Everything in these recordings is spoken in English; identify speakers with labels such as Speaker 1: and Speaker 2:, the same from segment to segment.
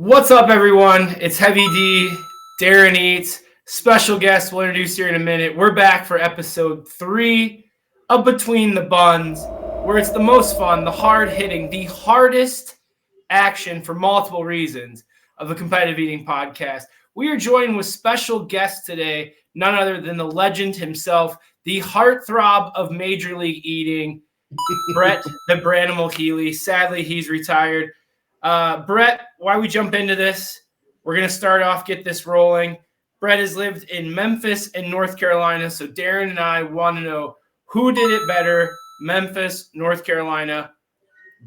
Speaker 1: What's up, everyone? It's Heavy D, Darron Eats. Special guest we'll introduce here in a minute. We're back for episode 3 of Between the Buns, where it's the most fun, the hard-hitting, the hardest action for multiple reasons of a competitive eating podcast. We are joined with special guests today, none other than the legend himself, the heartthrob of Major League Eating, Brett the Branimal Healey. Sadly, he's retired. Brett, why we jump into this? We're going to start off, get this rolling. Brett has lived in Memphis and North Carolina, so Darron and I want to know who did it better, Memphis, North Carolina,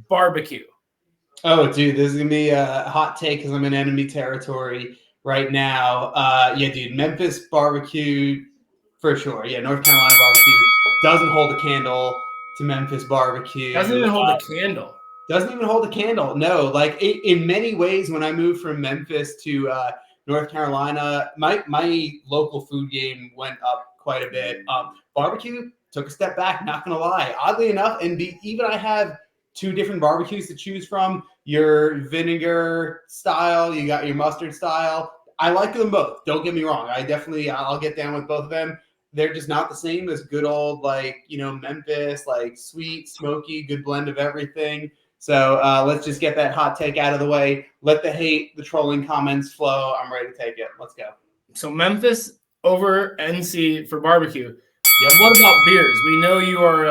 Speaker 1: barbecue.
Speaker 2: Oh, dude, this is going to be a hot take because I'm in enemy territory right now. Dude, Memphis barbecue for sure. Yeah, North Carolina barbecue doesn't hold a candle to Memphis barbecue.
Speaker 1: Doesn't even hold a candle.
Speaker 2: Doesn't even hold a candle. No, like in many ways, when I moved from Memphis to North Carolina, my local food game went up quite a bit. Barbecue took a step back, not going to lie. Oddly enough, even I have 2 different barbecues to choose from. Your vinegar style, you got your mustard style. I like them both. Don't get me wrong. I'll get down with both of them. They're just not the same as good old, Memphis, sweet, smoky, good blend of everything. So let's just get that hot take out of the way. Let the hate, the trolling comments flow. I'm ready to take it. Let's go.
Speaker 1: So Memphis over NC for barbecue.
Speaker 2: Yep.
Speaker 1: What about beers? We know you are,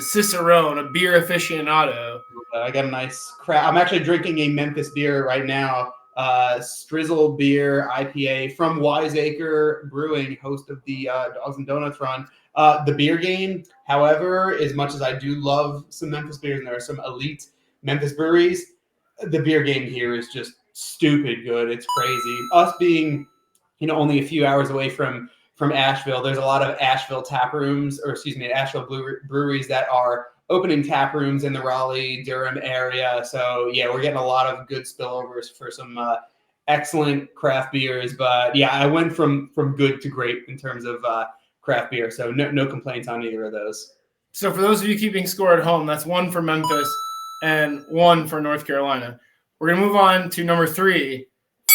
Speaker 1: Cicerone, a beer aficionado.
Speaker 2: I got a nice crap. I'm actually drinking a Memphis beer right now. Strizzle Beer IPA from Wiseacre Brewing, host of the Dogs and Donuts run. The beer game, however, as much as I do love some Memphis beers, and there are some elite Memphis breweries, the beer game here is just stupid good. It's crazy. Us being, only a few hours away from Asheville, there's a lot of Asheville breweries that are opening tap rooms in the Raleigh-Durham area. So, yeah, we're getting a lot of good spillovers for some excellent craft beers. But, yeah, I went from good to great in terms of craft beer. So no complaints on either of those.
Speaker 1: So for those of you keeping score at home, that's 1 for Memphis and 1 for North Carolina. We're going to move on to number 3,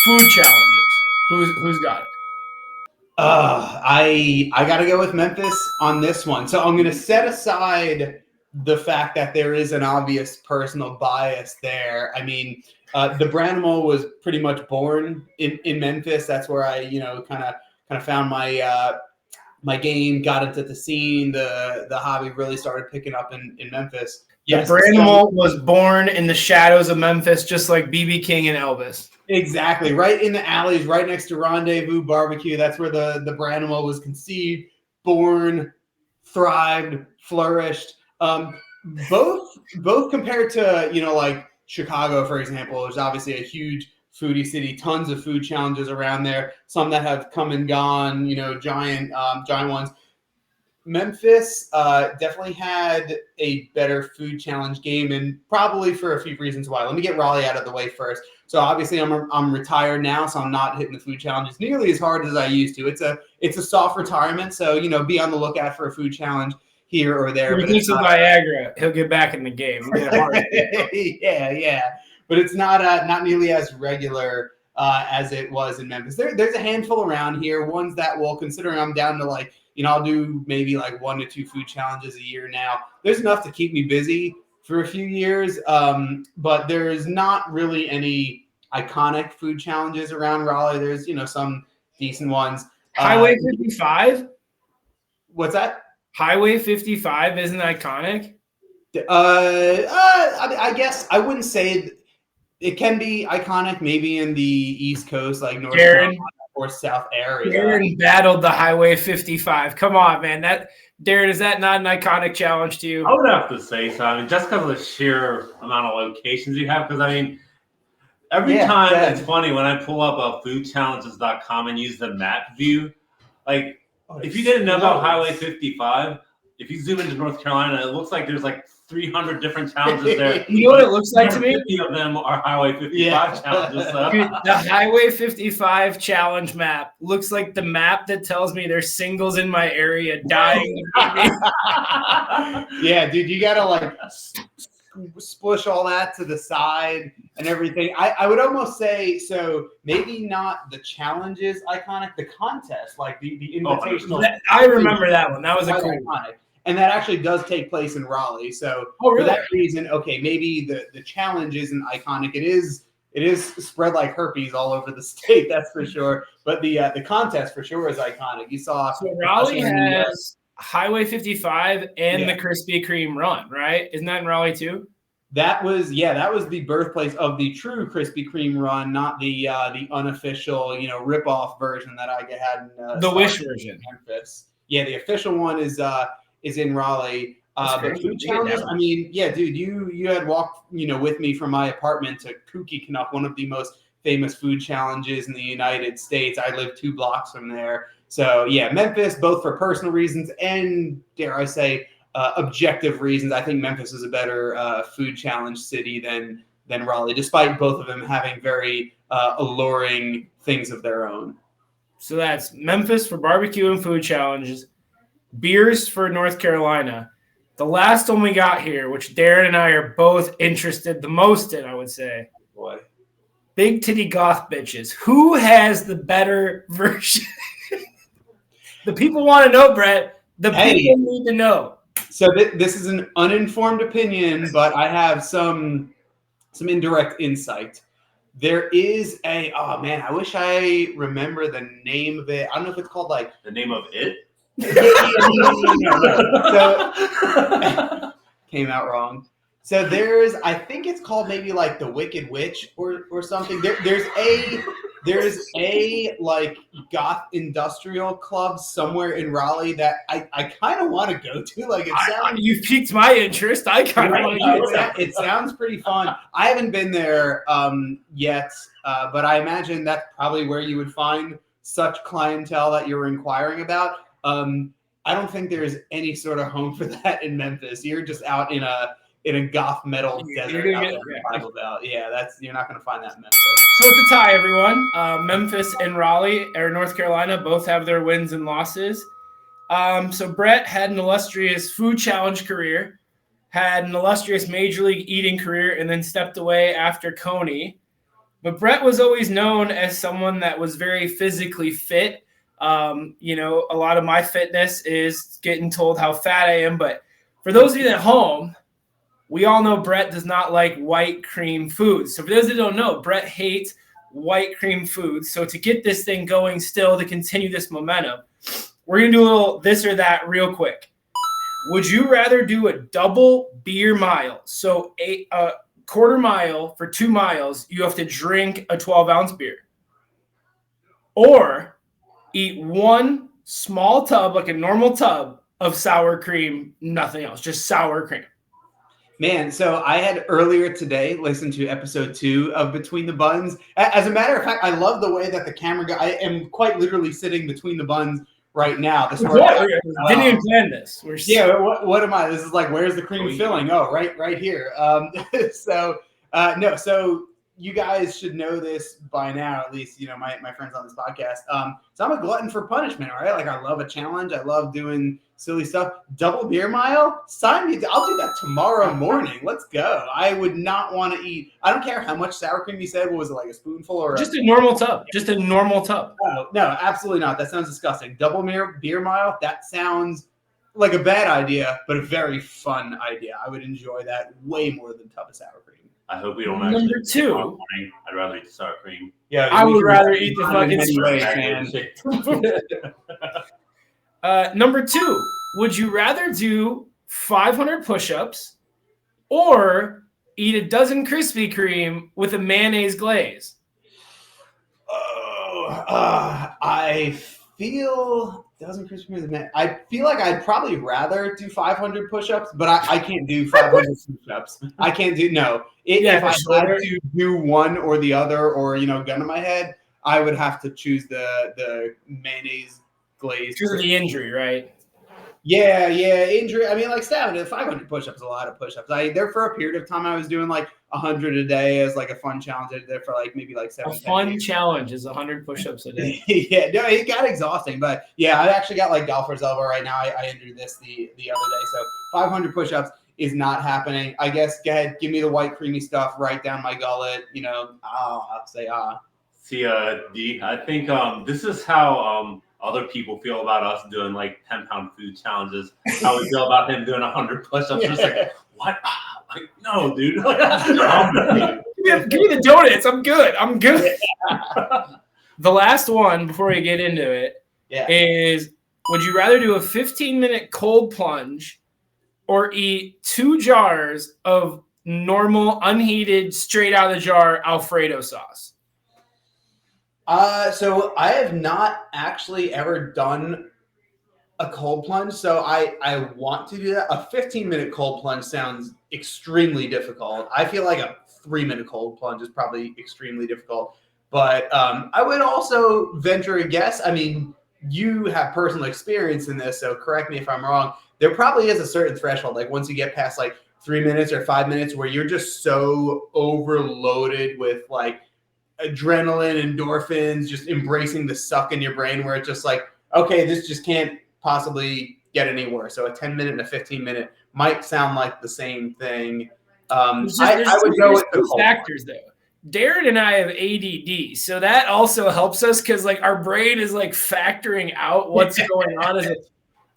Speaker 1: food challenges. Who's got it?
Speaker 2: I got to go with Memphis on this one. So I'm going to set aside the fact that there is an obvious personal bias there. I mean, the Branimal was pretty much born in Memphis. That's where I, kind of found my game, got into the scene. The hobby really started picking up in Memphis.
Speaker 1: Yes, the Branimal was born in the shadows of Memphis, just like B.B. King and Elvis.
Speaker 2: Exactly. Right in the alleys, right next to Rendezvous Barbecue. That's where the Branimal was conceived, born, thrived, flourished. Both compared to, Chicago, for example, there's obviously a huge foodie city, tons of food challenges around there, some that have come and gone, giant ones. Memphis definitely had a better food challenge game, and probably for a few reasons why. Let me get Raleigh out of the way first. So obviously I'm retired now, so I'm not hitting the food challenges nearly as hard as I used to. It's a soft retirement, so be on the lookout for a food challenge here or there.
Speaker 1: If he takes Viagra, he'll get back in the game.
Speaker 2: Yeah. But it's not nearly as regular as it was in Memphis. There's a handful around here, ones that will, considering I'm down to I'll do maybe 1 to 2 food challenges a year now. There's enough to keep me busy for a few years, but there's not really any iconic food challenges around Raleigh. There's, some decent ones.
Speaker 1: Highway 55?
Speaker 2: What's that?
Speaker 1: Highway 55 isn't iconic?
Speaker 2: I guess I wouldn't say it can be iconic maybe in the East Coast, like North Carolina or South area.
Speaker 1: Darron battled the Highway 55. Come on, man. Darron, is that not an iconic challenge to you?
Speaker 3: I would have to say so. I mean, just because of the sheer amount of locations you have. Because, every time it's funny when I pull up a foodchallenges.com and use the map view. If you didn't know about Highway 55, if you zoom into North Carolina, it looks like there's 300 different challenges there.
Speaker 1: You know what it looks like to me?
Speaker 3: 50 of them are Highway 55 challenges. So.
Speaker 1: Dude, the Highway 55 challenge map looks like the map that tells me there's singles in my area dying.
Speaker 2: Yeah, dude, you gotta splush all that to the side and everything. I would almost say, so maybe not the challenge is iconic, the contest, like the invitational.
Speaker 1: I remember that one. That was a cool
Speaker 2: iconic. And that actually does take place in Raleigh. So
Speaker 1: really?
Speaker 2: For that reason, okay, maybe the challenge isn't iconic. It is spread like herpes all over the state, that's for sure. But the contest for sure is iconic. You saw.
Speaker 1: So Raleigh has Highway 55 and the Krispy Kreme run, right? Isn't that in Raleigh too?
Speaker 2: That was the birthplace of the true Krispy Kreme run, not the unofficial, ripoff version that I had in
Speaker 1: the Wish version.
Speaker 2: Memphis. Yeah, the official one is in Raleigh. But food challenges, I mean, yeah, dude, you had walked, with me from my apartment to Kooky Canuck, one of the most famous food challenges in the United States. I live 2 blocks from there. So yeah, Memphis, both for personal reasons and, dare I say, objective reasons. I think Memphis is a better food challenge city than Raleigh, despite both of them having very alluring things of their own.
Speaker 1: So that's Memphis for barbecue and food challenges, beers for North Carolina. The last one we got here, which Darren and I are both interested the most in, I would say.
Speaker 2: Boy.
Speaker 1: Big titty goth bitches. Who has the better version? The people want to know, Brett. The people need to know.
Speaker 2: So this is an uninformed opinion, but I have some indirect insight. There is oh man, I wish I remember the name of it. I don't know if it's called like
Speaker 3: the name of it.
Speaker 2: So came out wrong. So I think it's called maybe like the Wicked Witch or something. There's a like goth industrial club somewhere in Raleigh that I kind of want to go to. Like
Speaker 1: you piqued my interest. I kind of want to go there.
Speaker 2: It sounds pretty fun. I haven't been there yet, but I imagine that's probably where you would find such clientele that you're inquiring about. I don't think there's any sort of home for that in Memphis. You're just out in a goth metal desert. You're not going to find that in Memphis.
Speaker 1: So it's a tie, everyone. Memphis and Raleigh, or North Carolina, both have their wins and losses. So Brett had an illustrious food challenge career, had an illustrious major league eating career, and then stepped away after Coney. But Brett was always known as someone that was very physically fit. A lot of my fitness is getting told how fat I am. But for those of you at home, we all know Brett does not like white cream foods. So for those that don't know, Brett hates white cream foods. So to get this thing going still, to continue this momentum, we're going to do a little this or that real quick. Would you rather do a double beer mile? So a quarter mile for 2 miles, you have to drink a 12-ounce beer. Or eat 1 small tub, like a normal tub, of sour cream, nothing else, just sour cream.
Speaker 2: Man, so I had earlier today listened to episode 2 of Between the Buns. As a matter of fact, I love the way that the camera I am quite literally sitting between the buns right now.
Speaker 1: Didn't even plan this.
Speaker 2: What am I? This is like, where's the cream filling? Oh, right here. So you guys should know this by now, at least, my friends on this podcast. So I'm a glutton for punishment, right? Like, I love a challenge. I love doing silly stuff. Double beer mile? Sign me. I'll do that tomorrow morning. Let's go. I would not want to eat. I don't care how much sour cream you said. What was it, like a spoonful or
Speaker 1: just a normal tub? Just a normal tub.
Speaker 2: No, absolutely not. That sounds disgusting. Double beer mile? That sounds like a bad idea, but a very fun idea. I would enjoy that way more than tub of sour cream.
Speaker 3: I hope we don't
Speaker 1: Number 2.
Speaker 3: I'd rather eat the sour cream.
Speaker 2: Yeah,
Speaker 1: I would rather eat the fucking straight. Number 2, would you rather do 500 push-ups or eat a dozen Krispy Kreme with a mayonnaise glaze?
Speaker 2: I feel dozen Krispy Kreme. I feel like I'd probably rather do 500 push-ups, but I can't do 500 push-ups. I can't do If I had to do one or the other, or gun to my head, I would have to choose the mayonnaise glaze.
Speaker 1: Because of the injury, right?
Speaker 2: Yeah, injury. I mean, like 500 push-ups is a lot of push-ups. There for a period of time I was doing like 100 a day as like a fun challenge. I did there for like maybe like 7.
Speaker 1: A fun challenge is 100 push-ups a day.
Speaker 2: Yeah, no, it got exhausting, but yeah, I actually got like golfer's elbow right now. I entered this the other day, so 500 push-ups is not happening. I guess go ahead, give me the white creamy stuff right down my gullet. I'll say
Speaker 3: See, D, I think this is how other people feel about us doing like 10-pound food challenges. How we feel about him doing 100 push-ups. Just like, what? Like, no, dude.
Speaker 1: Give me the donuts. I'm good. The last one before we get into it is: would you rather do a 15-minute cold plunge or eat 2 jars of normal, unheated, straight out of the jar Alfredo sauce?
Speaker 2: So I have not actually ever done a cold plunge, so I want to do that. A 15-minute cold plunge sounds extremely difficult. I feel like a 3-minute cold plunge is probably extremely difficult. But I would also venture a guess. I mean, you have personal experience in this, so correct me if I'm wrong. There probably is a certain threshold, like once you get past like 3 minutes or 5 minutes, where you're just so overloaded with like adrenaline, endorphins, just embracing the suck in your brain, where it's just like, okay, this just can't possibly get any worse. So a 10-minute and a 15-minute might sound like the same thing. I would go with the
Speaker 1: factors though. Darron and I have ADD, so that also helps us because like our brain is like factoring out what's going on.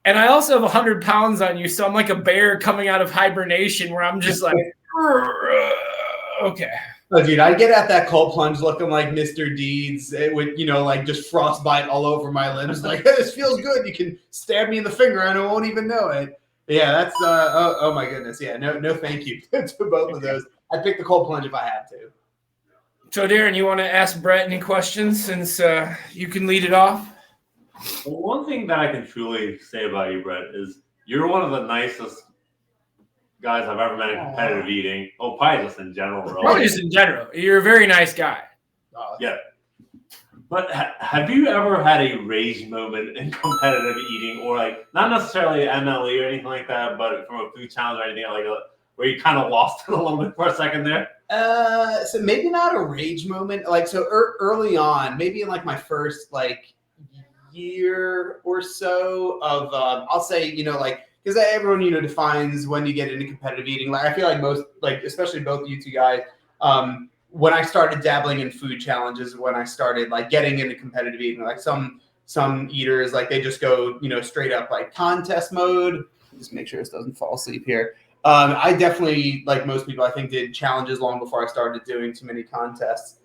Speaker 1: And I also have 100 pounds on you, so I'm like a bear coming out of hibernation, where I'm just like, okay.
Speaker 2: Oh, dude, I get at that cold plunge looking like Mr. Deeds with, like just frostbite all over my limbs. Like, hey, this feels good. You can stab me in the finger and I won't even know it. Yeah, that's oh my goodness. Yeah, no, thank you to both of those. I'd pick the cold plunge if I had to.
Speaker 1: So, Darron, you want to ask Brett any questions since you can lead it off?
Speaker 3: Well, one thing that I can truly say about you, Brett, is you're one of the nicest guys I've ever met in competitive eating. Oh, probably just in general, really.
Speaker 1: Probably just in general. You're a very nice guy.
Speaker 3: Yeah. But have you ever had a rage moment in competitive eating, or like not necessarily MLE or anything like that, but from a food challenge or anything like that, where you kind of lost it a little bit for a second there?
Speaker 2: So maybe not a rage moment. Like, so early on, maybe in like my first like year or so of, I'll say, because everyone, defines when you get into competitive eating. Like, I feel like most, like, especially both you two guys, when I started dabbling in food challenges, when I started like getting into competitive eating, like some eaters, like they just go, straight up like contest mode. Just make sure this doesn't fall asleep here. I definitely, like most people, I think, did challenges long before I started doing too many contests.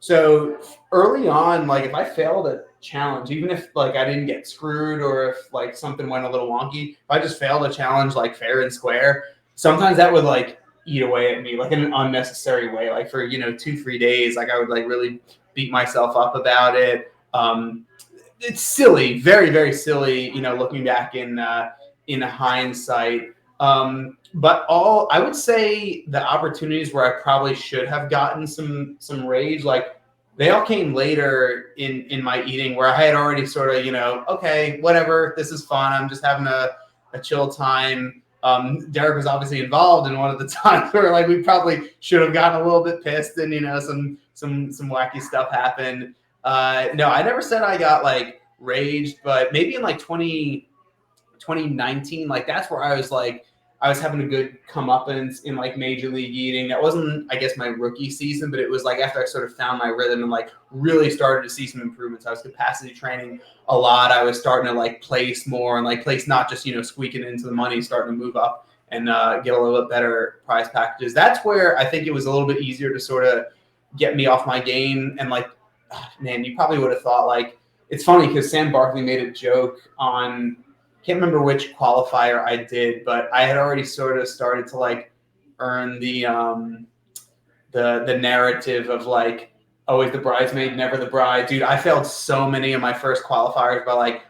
Speaker 2: So early on, like if I failed a challenge, even if like I didn't get screwed or if like something went a little wonky, if I just failed a challenge like fair and square, sometimes that would like eat away at me like in an unnecessary way. Like for 2-3 days, like I would like really beat myself up about it. It's silly, very, very silly, looking back in hindsight. But I would say the opportunities where I probably should have gotten some rage, like they all came later in my eating, where I had already sort of, okay, whatever, this is fun. I'm just having a chill time. Derek was obviously involved in one of the times where like we probably should have gotten a little bit pissed and some wacky stuff happened. No, I never said I got like raged, but maybe in like 2019, like that's where I was having a good comeuppance in like major league eating. That wasn't, I guess, my rookie season, but it was like after I sort of found my rhythm and like really started to see some improvements. I was capacity training a lot. I was starting to like place more and like place not just, squeaking into the money, starting to move up and get a little bit better prize packages. That's where I think it was a little bit easier to sort of get me off my game. And like, man, you probably would have thought like, it's funny because Sam Barkley made a joke on, can't remember which qualifier I did, but I had already sort of started to like earn the narrative of like always the bridesmaid, never the bride. Dude, I failed so many of my first qualifiers by like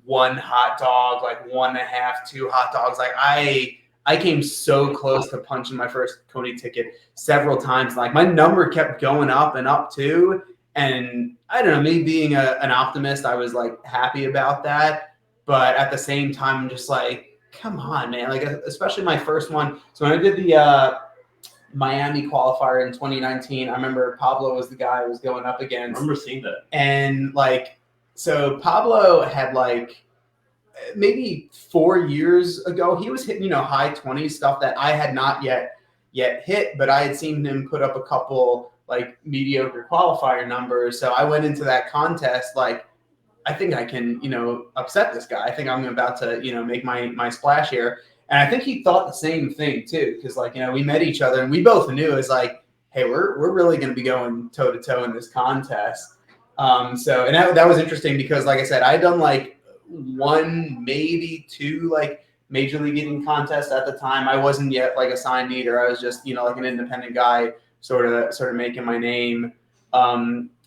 Speaker 2: 1 hot dog, like 1.5, 2 hot dogs. Like I came so close to punching my first Coney ticket several times. Like my number kept going up and up too. And I don't know, me being an optimist, I was like happy about that. But at the same time, I'm just like, come on, man. Like, especially my first one. So when I did the Miami qualifier in 2019, I remember Pablo was the guy I was going up against.
Speaker 3: I remember seeing that.
Speaker 2: And like, so Pablo had like, maybe 4 years ago, he was hitting, high 20s stuff that I had not yet hit, but I had seen him put up a couple like mediocre qualifier numbers. So I went into that contest like, I think I can, upset this guy. I think I'm about to, make my splash here. And I think he thought the same thing too, because like, we met each other and we both knew it's like, hey, we're really going to be going toe to toe in this contest. So and that was interesting because, like I said, I had done like 1, maybe 2 like major league eating contests at the time. I wasn't yet like a signed eater. I was just, like an independent guy, sort of making my name.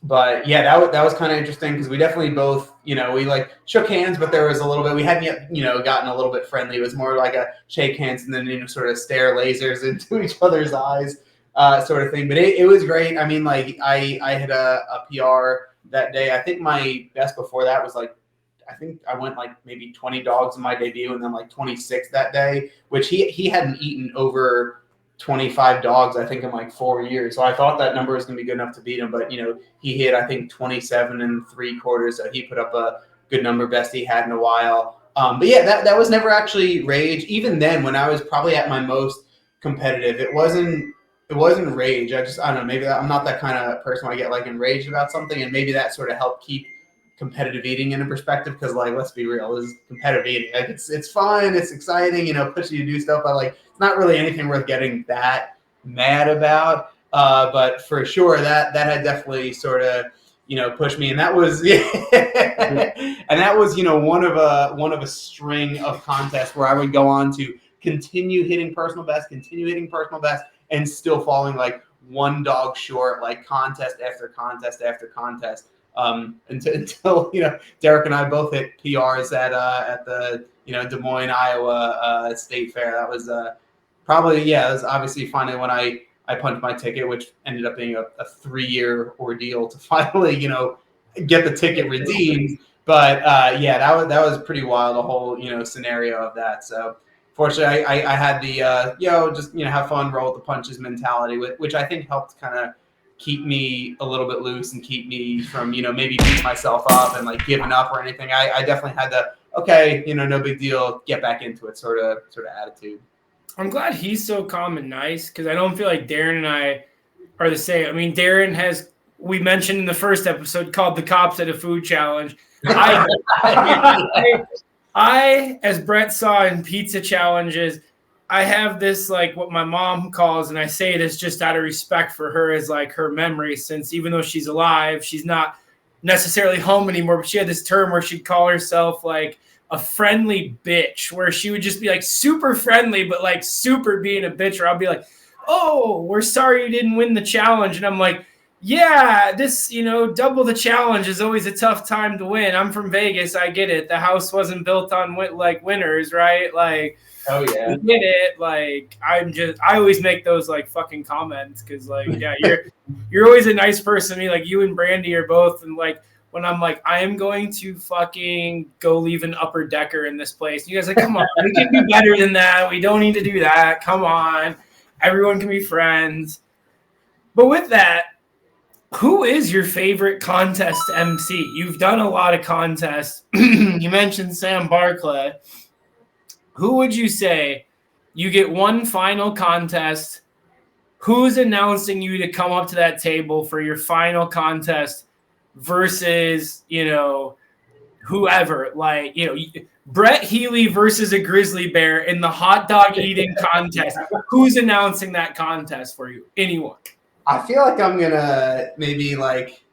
Speaker 2: But yeah, that was kind of interesting because we definitely both, we like shook hands, but there was a little bit, we hadn't yet, gotten a little bit friendly. It was more like a shake hands and then, sort of stare lasers into each other's eyes, sort of thing. But it was great. I mean, like I hit a PR that day. I think my best before that was like, I think I went like maybe 20 dogs in my debut and then like 26 that day, which he hadn't eaten over 25 dogs, I think, in like 4 years. So I thought that number was going to be good enough to beat him. But, he hit, I think, 27 3/4. So he put up a good number, best he had in a while. But yeah, that was never actually rage. Even then, when I was probably at my most competitive, it wasn't rage. I don't know, maybe I'm not that kind of person where I get like enraged about something. And maybe that sort of helped keep competitive eating in a perspective, because like, let's be real, this is competitive eating. Like it's fun, it's exciting, pushes you to do stuff, but like it's not really anything worth getting that mad about. But for sure that had definitely sort of pushed me, and that was and that was one of a string of contests where I would go on to continue hitting personal best, and still falling like 1 dog short, like contest after contest after contest. Until Derek and I both hit PRs at the Des Moines, Iowa State Fair. That was probably it was obviously finally when I punched my ticket, which ended up being a 3-year ordeal to finally get the ticket redeemed. But that was pretty wild, the whole scenario of that. So fortunately, I had the just have fun, roll with the punches mentality, which I think helped kind of keep me a little bit loose and keep me from, maybe beating myself up and like giving up or anything. I definitely had the, okay, no big deal, get back into it sort of attitude.
Speaker 1: I'm glad he's so calm and nice, because I don't feel like Darron and I are the same. I mean, Darron has, we mentioned in the first episode, called the cops at a food challenge. I, as Brett saw in pizza challenges, I have this, like what my mom calls, and I say this just out of respect for her, as like her memory, since even though she's alive, she's not necessarily home anymore, but she had this term where she'd call herself like a friendly bitch, where she would just be like super friendly, but like super being a bitch. Or I'll be like, oh, we're sorry you didn't win the challenge. And I'm like, yeah, this, double the challenge is always a tough time to win. I'm from Vegas. I get it. The house wasn't built on like winners, right? Like,
Speaker 2: oh yeah,
Speaker 1: I get it. Like, I always make those like fucking comments, because like, yeah, you're always a nice person to me. Like you and Brandy are both, and like when I'm like, I am going to fucking go leave an upper decker in this place, you guys are like, come on, we can do better than that. We don't need to do that. Come on, everyone can be friends. But with that, who is your favorite contest MC? You've done a lot of contests. You mentioned Sam Barclay. Who would you say, you get one final contest, who's announcing you to come up to that table for your final contest versus, whoever, like, Brett Healey versus a grizzly bear in the hot dog eating contest. Who's announcing that contest for you? Anyone?
Speaker 2: I feel like I'm going to maybe like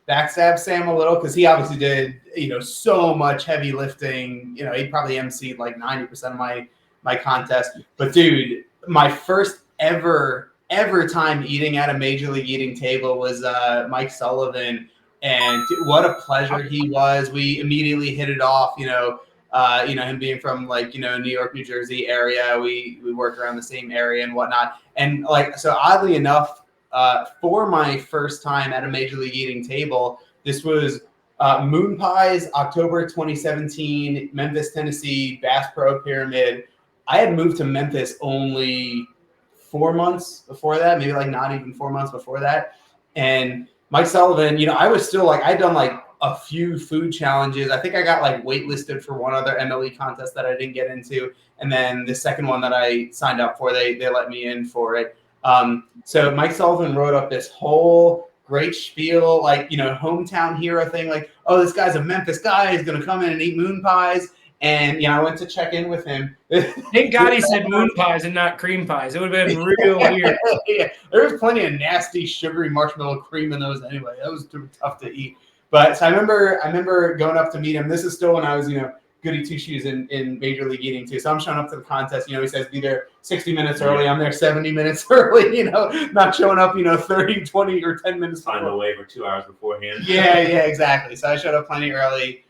Speaker 2: backstab Sam a little, because he obviously did, so much heavy lifting. He probably emceed like 90% of my contest. But dude, my first ever time eating at a major league eating table was Mike Sullivan, and what a pleasure he was. We immediately hit it off. Him being from like New York, New Jersey area, we worked around the same area and whatnot. And like, so oddly enough, for my first time at a major league eating table, this was Moon Pies, October 2017, Memphis, Tennessee, Bass Pro Pyramid. I had moved to Memphis only 4 months before that, maybe like not even 4 months before that. And Mike Sullivan, I was still like, I'd done like a few food challenges. I think I got like waitlisted for one other MLE contest that I didn't get into. And then the second one that I signed up for, they let me in for it. So Mike Sullivan wrote up this whole great spiel, like, hometown hero thing. Like, oh, this guy's a Memphis guy. He's going to come in and eat moon pies. And, I went to check in with him.
Speaker 1: Thank God he said moon pies and not cream pies. It would have been real weird.
Speaker 2: Yeah, there was plenty of nasty, sugary marshmallow cream in those anyway. That was too tough to eat. But so I remember going up to meet him. This is still when I was, goody two shoes in Major League Eating too. So I'm showing up to the contest. He says be there 60 minutes early. I'm there 70 minutes early. Not showing up 30, 20, or 10 minutes.
Speaker 3: Find a waiver 2 hours beforehand.
Speaker 2: Yeah, exactly. So I showed up plenty early.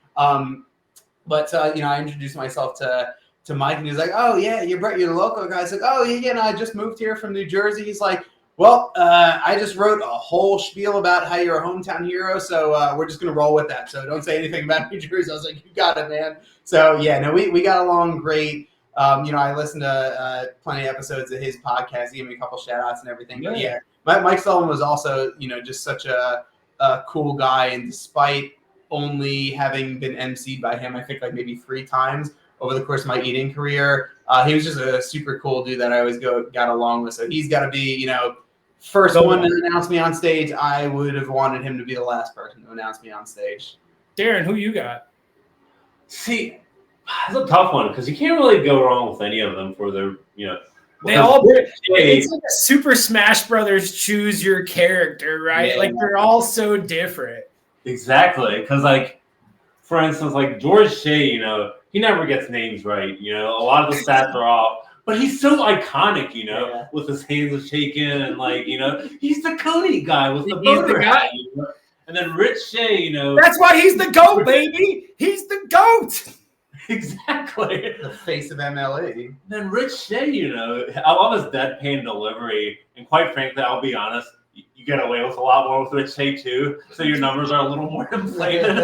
Speaker 2: But I introduced myself to Mike, and he's like, "Oh yeah, you're Brett. You're the local guy." I said, "Oh yeah, I just moved here from New Jersey." He's like, "Well, I just wrote a whole spiel about how you're a hometown hero, so we're just gonna roll with that. So don't say anything about New Jersey." I was like, "You got it, man." So yeah, no, we got along great. I listened to plenty of episodes of his podcast. He gave me a couple shout outs and everything. But yeah, Mike Sullivan was also just such a cool guy, and despite only having been emceed by him, I think like maybe 3 times over the course of my eating career, he was just a super cool dude that I always got along with. So he's got to be, first one to announce me on stage. I would have wanted him to be the last person to announce me on stage.
Speaker 1: Darren, who you got?
Speaker 3: See, that's a tough one because you can't really go wrong with any of them for their,
Speaker 1: They all it's like a Super Smash Brothers choose your character, right?
Speaker 2: Yeah,
Speaker 1: like they're all so different.
Speaker 3: Exactly, because for instance, George Shea, he never gets names right. A lot of the stats are off, but he's so iconic, with his hands shaking and he's the Coney guy with the boater hat. And then Rich Shea,
Speaker 1: That's why he's the GOAT, baby. He's the GOAT.
Speaker 3: Exactly.
Speaker 2: The face of MLE.
Speaker 3: Then Rich Shea, I love his deadpan delivery, and quite frankly, I'll be honest. You get away with a lot more with Rich Shea too, so your numbers are a little more inflated.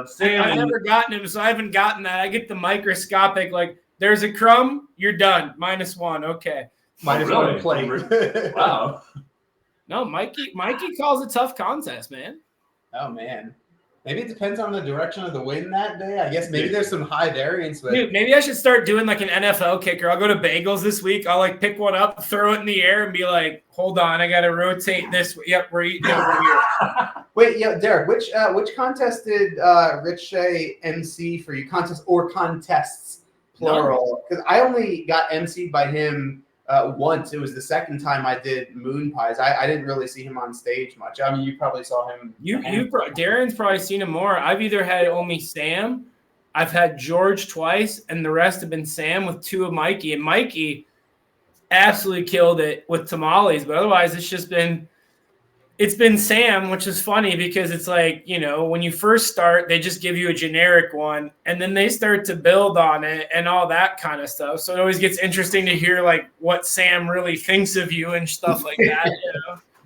Speaker 3: Sam,
Speaker 1: I've never gotten him, so I haven't gotten that. I get the microscopic, there's a crumb, you're done. -1, okay.
Speaker 2: -1 plate.
Speaker 3: Wow.
Speaker 1: No, Mikey calls a tough contest, man.
Speaker 2: Oh man. Maybe it depends on the direction of the wind that day. I guess maybe there's some high variance with.
Speaker 1: Dude, maybe I should start doing an NFL kicker. I'll go to Bagels this week. I'll pick one up, throw it in the air, and be like, "Hold on, I got to rotate this. Yep, we're eating over here."
Speaker 2: Wait, yeah, Derek, which contest did Rich Shea MC for you? Contest or contests, plural? Because I only got MC'd by him once. It was the second time I did moon pies. I didn't really see him on stage much. I mean, you probably saw him.
Speaker 1: Darren's probably seen him more. I've either had only Sam, I've had George twice, and the rest have been Sam with 2 of Mikey. And Mikey absolutely killed it with tamales, but otherwise it's been Sam, which is funny because it's when you first start, they just give you a generic one, and then they start to build on it and all that kind of stuff. So it always gets interesting to hear what Sam really thinks of you and stuff like that.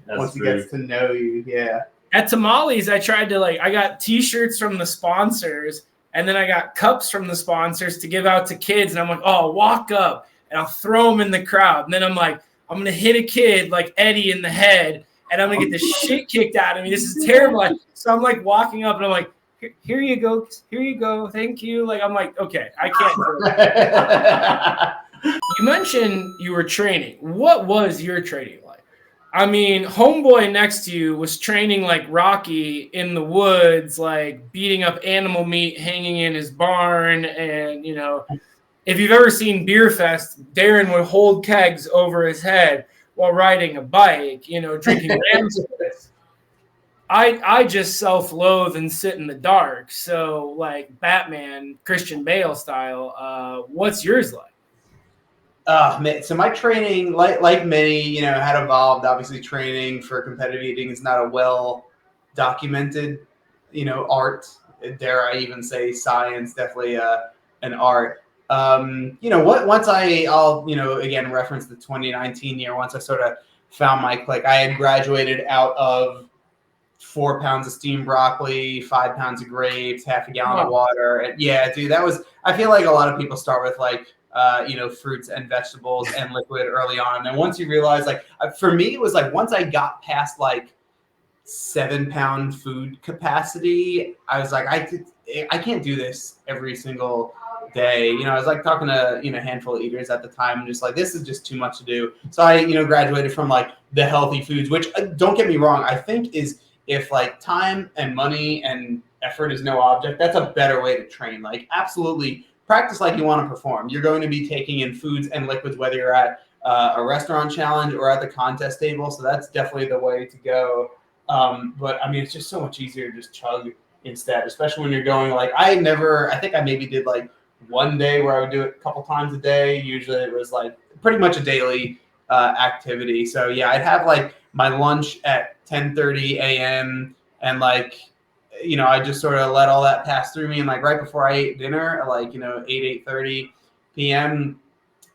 Speaker 2: Once he gets to know you, yeah.
Speaker 1: At tamales, I tried to I got T-shirts from the sponsors, and then I got cups from the sponsors to give out to kids, and I'm like, oh, walk up, and I'll throw them in the crowd, and then I'm like, I'm gonna hit a kid like Eddie in the head. And I'm going to get the shit kicked out of me. This is terrible. So I'm walking up and I'm like, here you go. Here you go. Thank you. I'm like, okay, I can't do it. You mentioned you were training. What was your training like? I mean, homeboy next to you was training like Rocky in the woods, beating up animal meat, hanging in his barn. And, if you've ever seen Beer Fest, Darren would hold kegs over his head while riding a bike, drinking Rams's. I just self-loathe and sit in the dark. So Batman, Christian Bale style, what's yours like?
Speaker 2: Man, so my training, like many, had evolved. Obviously training for competitive eating is not a well documented, art. Dare I even say science, definitely an art. Once I'll again reference the 2019 year, once I sort of found my click, I had graduated out of 4 pounds of steamed broccoli, 5 pounds of grapes, half a gallon of water. And yeah, dude, I feel like a lot of people start with fruits and vegetables and liquid early on. And then once you realize, for me, it was once I got past 7-pound food capacity. I was like, I can't do this every single day. I was like talking to, a handful of eaters at the time and just like, this is just too much to do. So I, graduated from like the healthy foods, which don't get me wrong, I think is if like time and money and effort is no object, that's a better way to train. Like absolutely practice like you want to perform. You're going to be taking in foods and liquids, whether you're at a restaurant challenge or at the contest table. So that's definitely the way to go. But I mean, it's just so much easier to just chug instead, especially when you're going like, I think I maybe did like one day where I would do it a couple times a day. Usually it was like pretty much a daily activity. So yeah, I'd have like my lunch at 10:30 a.m. and like, I just sort of let all that pass through me. And like right before I ate dinner at like, 8:30 p.m.,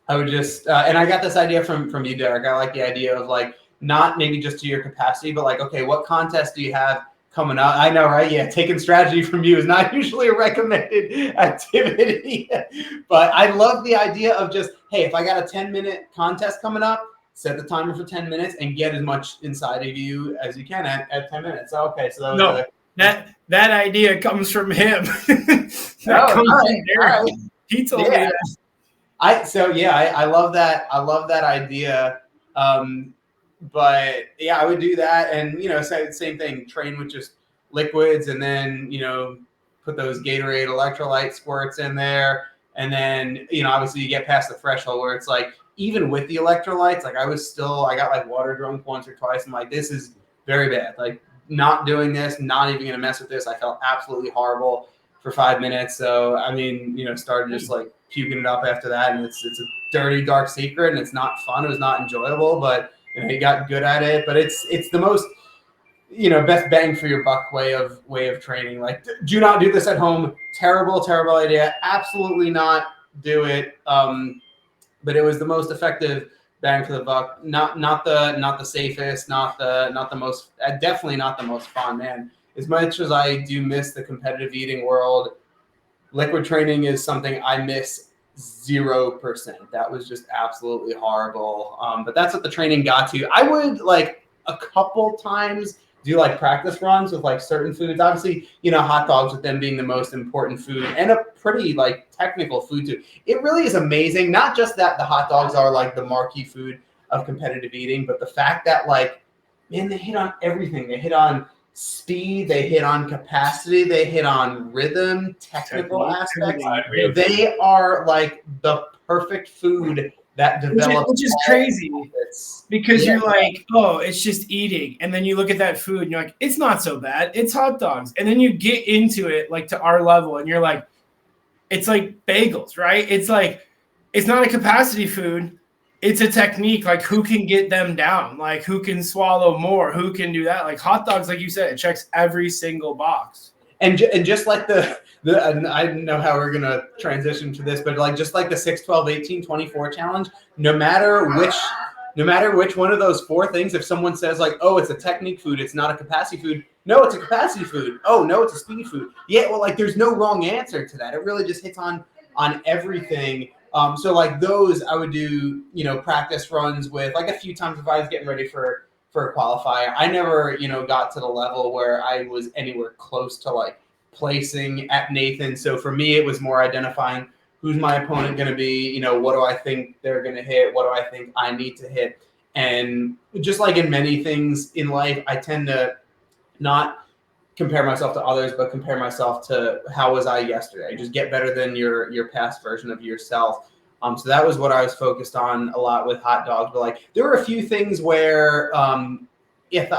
Speaker 2: I would just, and I got this idea from you, Derek. I like the idea of like, not maybe just to your capacity, but like, okay, what contest do you have coming up? I know, right? Yeah, taking strategy from you is not usually a recommended activity. But I love the idea of just, hey, if I got a 10-minute contest coming up, set the timer for 10 minutes and get as much inside of you as you can at 10 minutes. So, okay, so
Speaker 1: that idea comes from him.
Speaker 2: All right.
Speaker 1: He told me that.
Speaker 2: I love that. I love that idea. But yeah, I would do that, and same thing. Train with just liquids, and then put those Gatorade electrolyte squirts in there, and then obviously you get past the threshold where it's like even with the electrolytes, like I got like water drunk once or twice. I'm like, this is very bad. Like not doing this, not even gonna mess with this. I felt absolutely horrible for 5 minutes. So I mean, started just like puking it up after that, and it's a dirty, dark secret, and it's not fun. It was not enjoyable, but he got good at it. But it's the most best bang for your buck way of training. Like, do not do this at home. Terrible idea. Absolutely not do it. But it was the most effective bang for the buck. Not the safest. Not the most. Definitely not the most fun, man. As much as I do miss the competitive eating world, liquid training is something I miss 0%. That was just absolutely horrible. But that's what the training got to. I would like a couple times do like practice runs with like certain foods. Obviously, hot dogs with them being the most important food and a pretty like technical food too. It really is amazing. Not just that the hot dogs are like the marquee food of competitive eating, but the fact that like, man, they hit on everything. They hit on speed, they hit on capacity, they hit on rhythm, technical aspects. They are like the perfect food that develops.
Speaker 1: Which is crazy because you're like, oh, it's just eating. And then you look at that food and you're like, it's not so bad. It's hot dogs. And then you get into it like to our level and you're like, it's like bagels, right? It's like, it's not a capacity food. It's a technique, like who can get them down, like who can swallow more, who can do that. Like hot dogs, like you said, it checks every single box.
Speaker 2: And just like the and I don't know how we're gonna transition to this, but like just like the 6, 12, 18, 24 challenge, no matter which one of those four things, if someone says like, oh, it's a technique food, it's not a capacity food. No, it's a capacity food. Oh no, it's a speed food. Yeah, well, like there's no wrong answer to that. It really just hits on everything. So like those I would do, practice runs with like a few times if I was getting ready for a qualifier. I never, got to the level where I was anywhere close to like placing at Nathan. So for me, it was more identifying who's my opponent going to be, what do I think they're going to hit? What do I think I need to hit? And just like in many things in life, I tend to not compare myself to others, but compare myself to how was I yesterday. Just get better than your past version of yourself. So that was what I was focused on a lot with hot dogs. But like there were a few things where if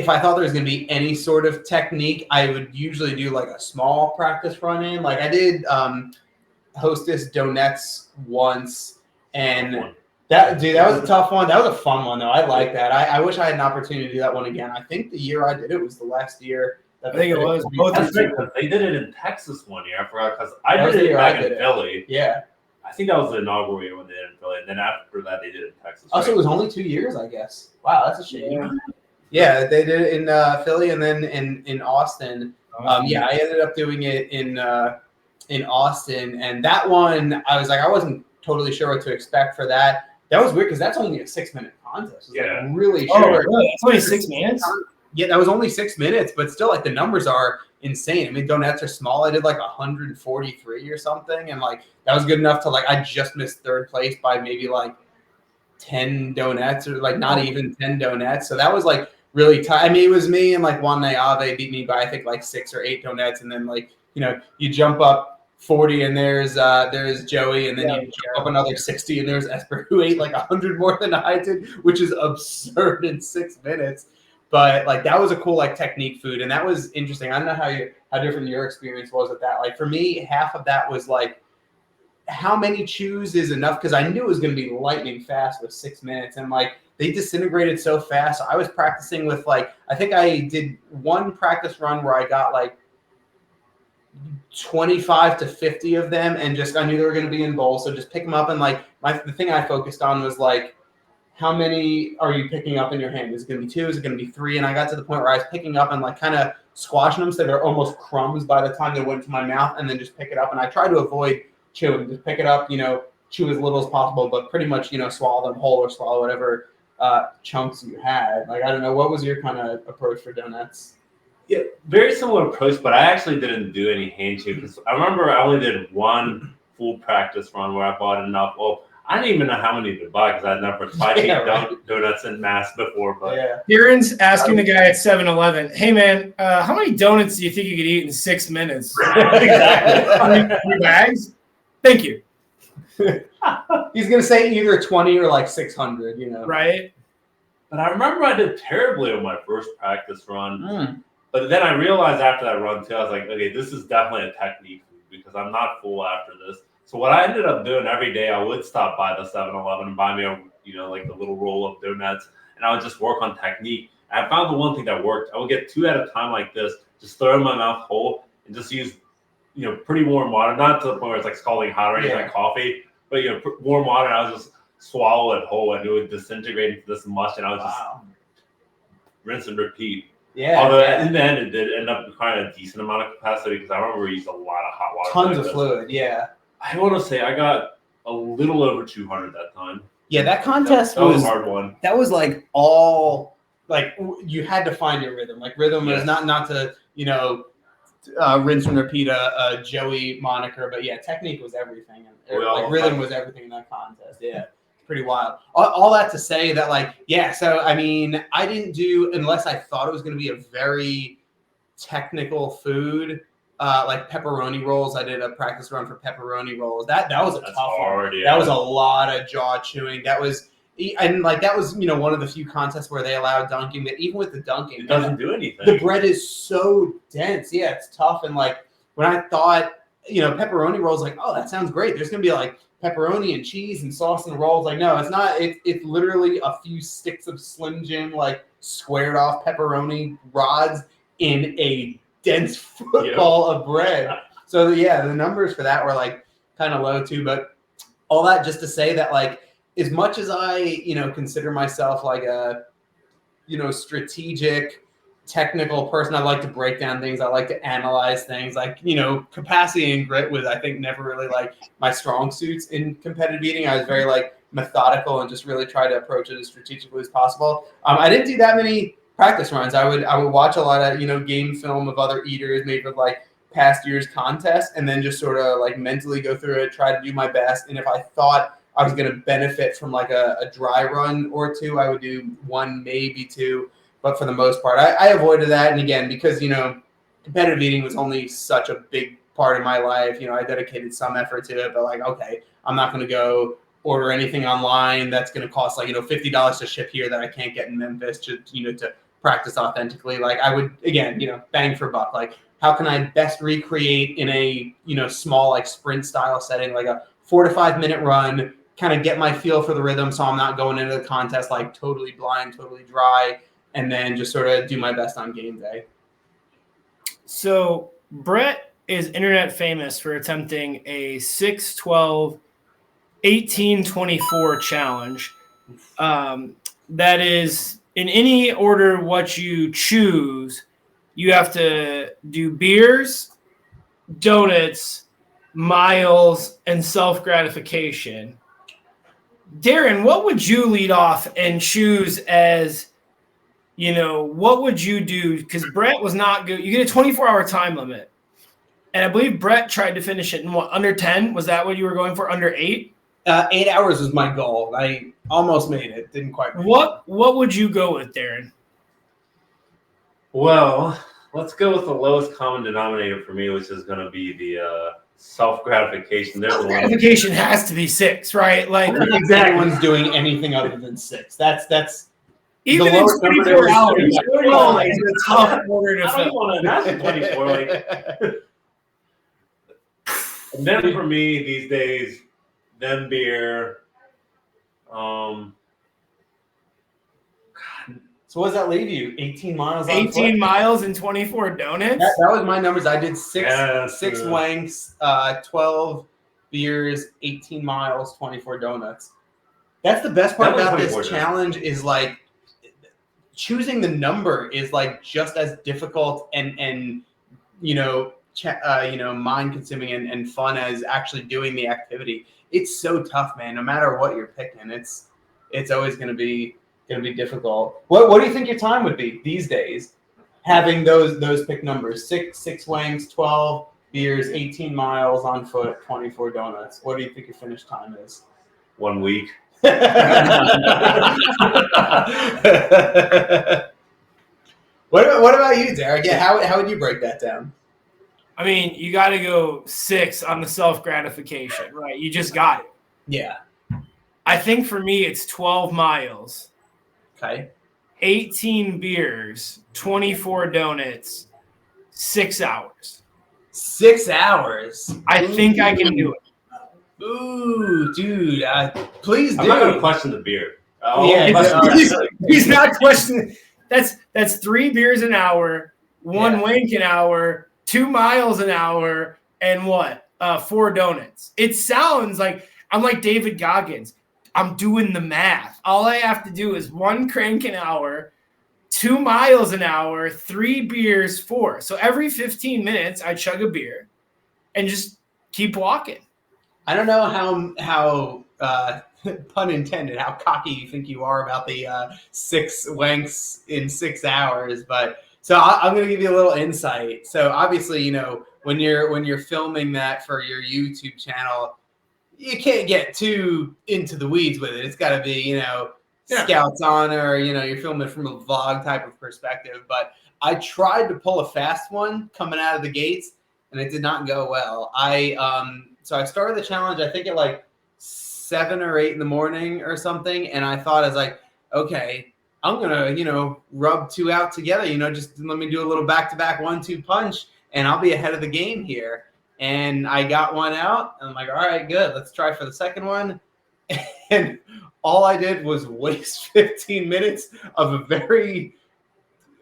Speaker 2: I thought there was going to be any sort of technique, I would usually do like a small practice run in. Like I did Hostess Donuts once, and that was a tough one. That was a fun one though. I like that. I wish I had an opportunity to do that one again. I think the year I did it was the last year.
Speaker 1: I think it was.
Speaker 3: They did it in Texas one year. I forgot because I did it back in Philly.
Speaker 2: Yeah.
Speaker 3: I think that was the inaugural year when they did it in Philly, and then after that they did it in Texas.
Speaker 2: Oh, right? So it was only 2 years, I guess. Wow, that's a shame. Yeah, they did it in Philly and then in Austin. Yeah, I ended up doing it in Austin, and that one I was like, I wasn't totally sure what to expect for that. That was weird because that's only a 6-minute contest. It was like really short.
Speaker 1: Really? It's only 6 minutes?
Speaker 2: Yeah, that was only 6 minutes, but still, like, the numbers are insane. I mean, donuts are small. I did like 143 or something, and like that was good enough to like I just missed third place by maybe like 10 donuts or like not even 10 donuts. So that was like really tight. I mean, it was me and like Juan Nayave beat me by I think like 6 or 8 donuts, and then like you jump up 40 and there's Joey, and then you jump up another 60 and there's Esper who ate like 100 more than I did, which is absurd in 6 minutes. But like that was a cool like technique food, and that was interesting. I don't know how different your experience was with that. Like for me, half of that was like how many chews is enough, because I knew it was going to be lightning fast with 6 minutes, and like they disintegrated so fast. So I was practicing with like I think I did one practice run where I got like 25 to 50 of them, and just I knew they were going to be in bowls, so just pick them up, and like the thing I focused on was like, how many are you picking up in your hand? Is it going to be 2? Is it going to be 3? And I got to the point where I was picking up and like kind of squashing them so they're almost crumbs by the time they went to my mouth, and then just pick it up. And I try to avoid chewing, just pick it up, chew as little as possible, but pretty much, swallow them whole or swallow whatever chunks you had. Like, I don't know, what was your kind of approach for donuts?
Speaker 3: Yeah, very similar approach, but I actually didn't do any hand chew because I remember I only did one full practice run where I bought enough. Well, I didn't even know how many to buy because I'd never tried to eat donuts in mass before. But
Speaker 1: Darren's asking the guy at 7-Eleven, "Hey man, how many donuts do you think you could eat in 6 minutes?"
Speaker 3: Exactly.
Speaker 1: 3 bags. Thank you.
Speaker 2: He's gonna say either 20 or like 600.
Speaker 1: Right.
Speaker 3: But I remember I did terribly on my first practice run. But then I realized after that run too, I was like, okay, this is definitely a technique because I'm not full after this. So what I ended up doing every day, I would stop by the 7-Eleven and buy me like the little roll of donuts, and I would just work on technique. And I found the one thing that worked. I would get 2 at a time like this, just throw in my mouth whole, and just use, pretty warm water, not to the point where it's like scalding hot or anything like coffee, but warm water. And I would just swallow it whole, and it would disintegrate into this mush, and I would just rinse and repeat.
Speaker 2: Yeah.
Speaker 3: Although in the end, it did end up requiring a decent amount of capacity because I remember we used a lot of hot water.
Speaker 2: Tons of fluid. Yeah.
Speaker 3: I want to say I got a little over 200 that time.
Speaker 2: Yeah, that contest
Speaker 3: was a hard one.
Speaker 2: That was like all like you had to find your rhythm. Like rhythm was not to rinse and repeat a Joey moniker, but yeah, technique was everything. Rhythm was everything in that contest. Yeah. Pretty wild. All that to say that so I mean, I didn't do, unless I thought it was going to be a very technical food, like pepperoni rolls. I did a practice run for pepperoni rolls. That was a tough one. Yeah. That was a lot of jaw chewing. That was one of the few contests where they allowed dunking, but even with the dunking,
Speaker 3: it doesn't do anything.
Speaker 2: The bread is so dense. Yeah, it's tough. And when I thought, pepperoni rolls, that sounds great. There's going to be pepperoni and cheese and sauce and rolls. No, it's not. It's literally a few sticks of Slim Jim, squared off pepperoni rods in a dense football of bread. So the numbers for that were kind of low too. But all that just to say that as much as I consider myself a strategic, technical person, I like to break down things. I like to analyze things. Capacity and grit was, I think, never really my strong suits in competitive eating. I was very methodical and just really try to approach it as strategically as possible. I didn't do that many practice runs. I would watch a lot of game film of other eaters made with past year's contests, and then just sort of mentally go through it, try to do my best. And if I thought I was going to benefit from a dry run or two, I would do 1, maybe 2. But for the most part, I avoided that. And again, because, competitive eating was only such a big part of my life, I dedicated some effort to it. But okay, I'm not going to go order anything online that's going to cost $50 to ship here that I can't get in Memphis to practice authentically. I would, again, bang for buck. How can I best recreate in a, small sprint style setting, a 4 to 5 minute run, kind of get my feel for the rhythm so I'm not going into the contest totally blind, totally dry, and then just sort of do my best on game day.
Speaker 1: So Brett is internet famous for attempting a 6-12, 18-24 challenge. That is, in any order what you choose, you have to do beers, donuts, miles, and self-gratification. Darron, what would you lead off and choose as what would you do? Because Brett was not good. You get a 24-hour time limit. And I believe Brett tried to finish it in under 10? Was that what you were going for? Under 8?
Speaker 2: 8 hours was my goal. I almost made it. Didn't quite make it.
Speaker 1: What would you go with, Darron?
Speaker 3: Well, let's go with the lowest common denominator for me, which is going to be the self-gratification.
Speaker 1: Self-gratification has to be 6, right? Like,
Speaker 2: I don't think anyone's doing anything other than 6. That's
Speaker 1: even in 24 hours. It's a tough order to fill.
Speaker 3: That's 24. Like, and then for me these days, then beer.
Speaker 2: So what does that leave you? 18 miles.
Speaker 1: 18 miles and 24 donuts.
Speaker 2: That was my numbers. I did six wanks, 12 beers, 18 miles, 24 donuts. That's the best part about this challenge is like choosing the number is like just as difficult and mind consuming and fun as actually doing the activity. It's so tough, man. No matter what you're picking, it's always going to be difficult. What do you think your time would be these days? Having those pick numbers: six wanks, 12 beers, 18 miles on foot, 24 donuts. What do you think your finish time is?
Speaker 3: 1 week.
Speaker 2: What about you, Derek? Yeah, how would you break that down?
Speaker 1: I mean, you got to go 6 on the self-gratification, right? You just got it.
Speaker 2: Yeah.
Speaker 1: I think for me, it's 12 miles.
Speaker 2: Okay.
Speaker 1: 18 beers, 24 donuts, 6 hours.
Speaker 2: 6 hours?
Speaker 1: I think I can do it.
Speaker 2: Ooh, dude. Please do.
Speaker 3: I'm not going to question the beer.
Speaker 1: He's not questioning. That's 3 beers an hour, 1 wank an hour, 2 miles an hour, and 4 donuts. It sounds like I'm like David Goggins. I'm doing the math. All I have to do is 1 crank an hour, 2 miles an hour, 3 beers, 4. So every 15 minutes, I chug a beer and just keep walking.
Speaker 2: I don't know how pun intended, how cocky you think you are about the 6 wanks in 6 hours, but so I'm going to give you a little insight. So obviously, when you're filming that for your YouTube channel, you can't get too into the weeds with it. It's got to be, Scouts honor, you're filming from a vlog type of perspective. But I tried to pull a fast one coming out of the gates, and it did not go well. So I started the challenge, I think at like 7 or 8 in the morning or something, and I thought, I was like, okay, I'm gonna, rub 2 out together, just let me do a little back-to-back 1-2 punch, and I'll be ahead of the game here. And I got 1 out, and I'm like, all right, good. Let's try for the second one. And all I did was waste 15 minutes of a very,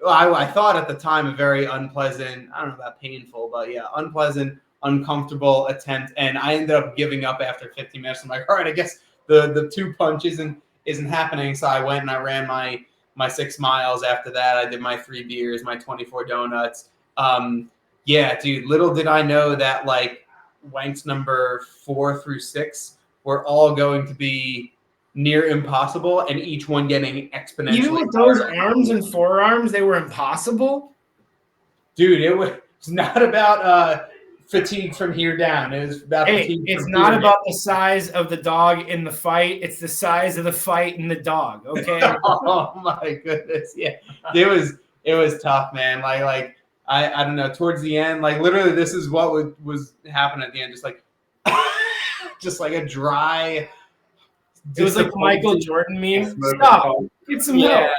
Speaker 2: I thought at the time, a very unpleasant, I don't know about painful, but yeah, unpleasant, uncomfortable attempt. And I ended up giving up after 15 minutes. I'm like, all right, I guess the 2 punch isn't happening. So I went and I ran my 6 miles after that. I did my 3 beers, my 24 donuts. Yeah, dude, little did I know that like wanks number 4 through 6 were all going to be near impossible, and each one getting exponentially.
Speaker 1: Even with those arms and forearms, they were impossible?
Speaker 2: Dude, it was not about fatigue from here down. It was about fatigue
Speaker 1: it's
Speaker 2: from
Speaker 1: not
Speaker 2: here
Speaker 1: about the size of the dog in the fight. It's the size of the fight in the dog, okay?
Speaker 2: Oh, my goodness. Yeah, it was tough, man. Like I don't know, towards the end, like literally this is what was happening at the end, just like just like a dry.
Speaker 1: It was like the Michael Jordan meme. Stop. Get some milk.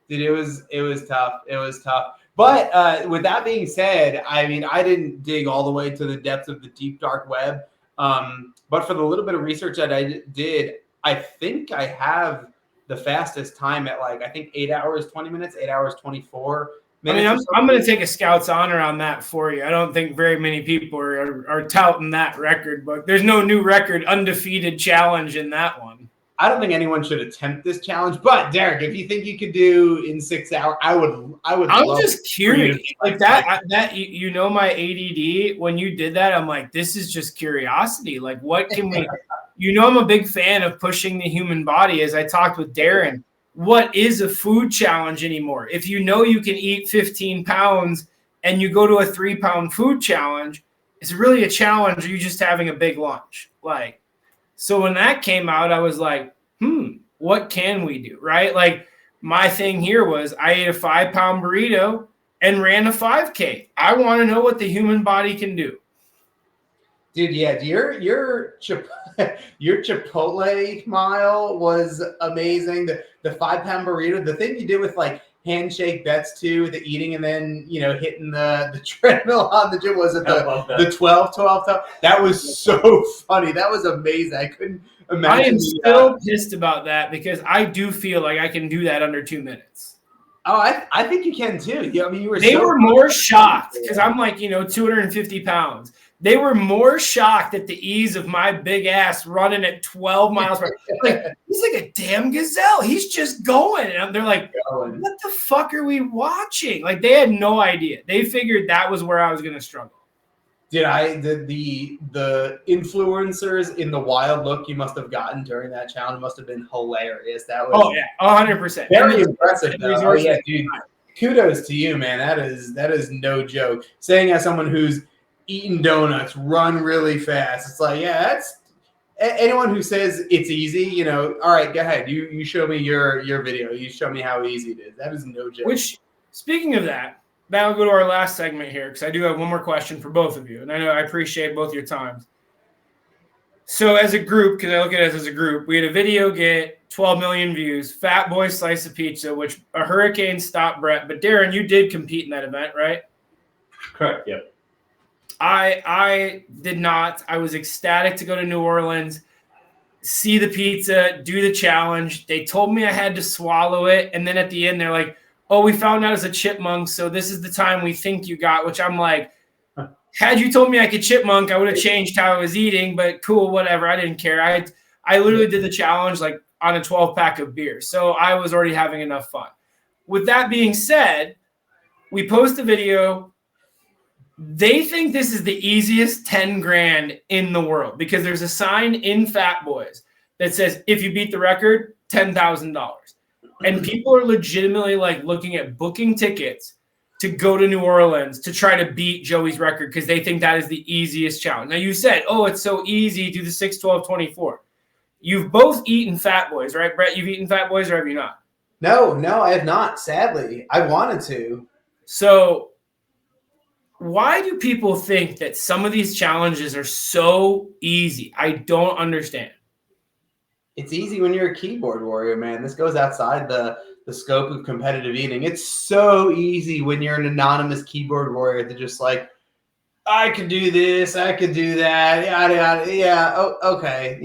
Speaker 2: Dude, it was tough. It was tough. But with that being said, I mean, I didn't dig all the way to the depths of the deep dark web. But for the little bit of research that I did, I think I have the fastest time at like, I think 8 hours, 20 minutes, 8 hours, 24 minutes.
Speaker 1: I mean, I'm going to take a Scout's honor on that for you. I don't think very many people are touting that record, but there's no new record undefeated challenge in that one.
Speaker 2: I don't think anyone should attempt this challenge, but Derek, if you think you could do in 6 hours, I would. I'm
Speaker 1: just curious, like that. My ADD. When you did that, I'm like, this is just curiosity. Like, what can we? I'm a big fan of pushing the human body. As I talked with Darron, what is a food challenge anymore. If you know you can eat 15 pounds and you go to a 3-pound food challenge, is it really a challenge, or are you just having a big lunch? Like, so when that came out, I was like, what can we do, right? Like, my thing here was I ate a 5-pound burrito and ran a 5K. I want to know what the human body can do.
Speaker 2: Dude, yeah, your Chipotle mile was amazing. The 5-pound burrito, the thing you did with like handshake bets too, the eating and then hitting the treadmill on the gym, was it the 12. That was so funny. That was amazing. I couldn't imagine.
Speaker 1: I am still pissed about that because I do feel like I can do that under 2 minutes.
Speaker 2: Oh, I think you can too. Yeah, I mean,
Speaker 1: they were more shocked because I'm like 250 pounds. They were more shocked at the ease of my big ass running at 12 miles per hour. Like, he's like a damn gazelle. He's just going. And they're like, what the fuck are we watching? Like, they had no idea. They figured that was where I was going to struggle.
Speaker 2: The influencers in the wild look you must have gotten during that challenge must have been hilarious. That was
Speaker 1: 100%.
Speaker 2: Very impressive. Oh yeah, dude. Kudos to you, man. That is no joke. Saying as someone who's eaten donuts, run really fast. It's like, yeah, that's anyone who says it's easy, all right, go ahead. You show me your video. You show me how easy it is. That is no joke.
Speaker 1: Which, speaking of that, that'll go to our last segment here because I do have one more question for both of you. And I know I appreciate both your times. So as a group, because I look at it as a group, we had a video get 12 million views, Fat Boy Slice of Pizza, which a hurricane stopped Brett. But Darron, you did compete in that event, right?
Speaker 3: Correct, yep.
Speaker 1: I did not. I was ecstatic to go to New Orleans, see the pizza, do the challenge. They told me I had to swallow it. And then at the end, they're like, oh, we found out as a chipmunk, so this is the time we think you got, which I'm like, had you told me I could chipmunk, I would have changed how I was eating, but cool, whatever. I didn't care. I literally did the challenge like on a 12-pack of beer, so I was already having enough fun. With that being said, we post a video. They think this is the easiest 10 grand in the world because there's a sign in Fat Boys that says, if you beat the record, $10,000. And people are legitimately like looking at booking tickets to go to New Orleans to try to beat Joey's record because they think that is the easiest challenge. Now you said, oh, it's so easy, do the 6, 12, 24. You've both eaten Fat Boys, right? Brett, you've eaten Fat Boys or have you not?
Speaker 2: No, I have not, sadly. I wanted to.
Speaker 1: So why do people think that some of these challenges are so easy? I don't understand.
Speaker 2: It's easy when you're a keyboard warrior, man. This goes outside the scope of competitive eating. It's so easy when you're an anonymous keyboard warrior to just like, I can do this, I can do that, yada yada. Yeah, okay,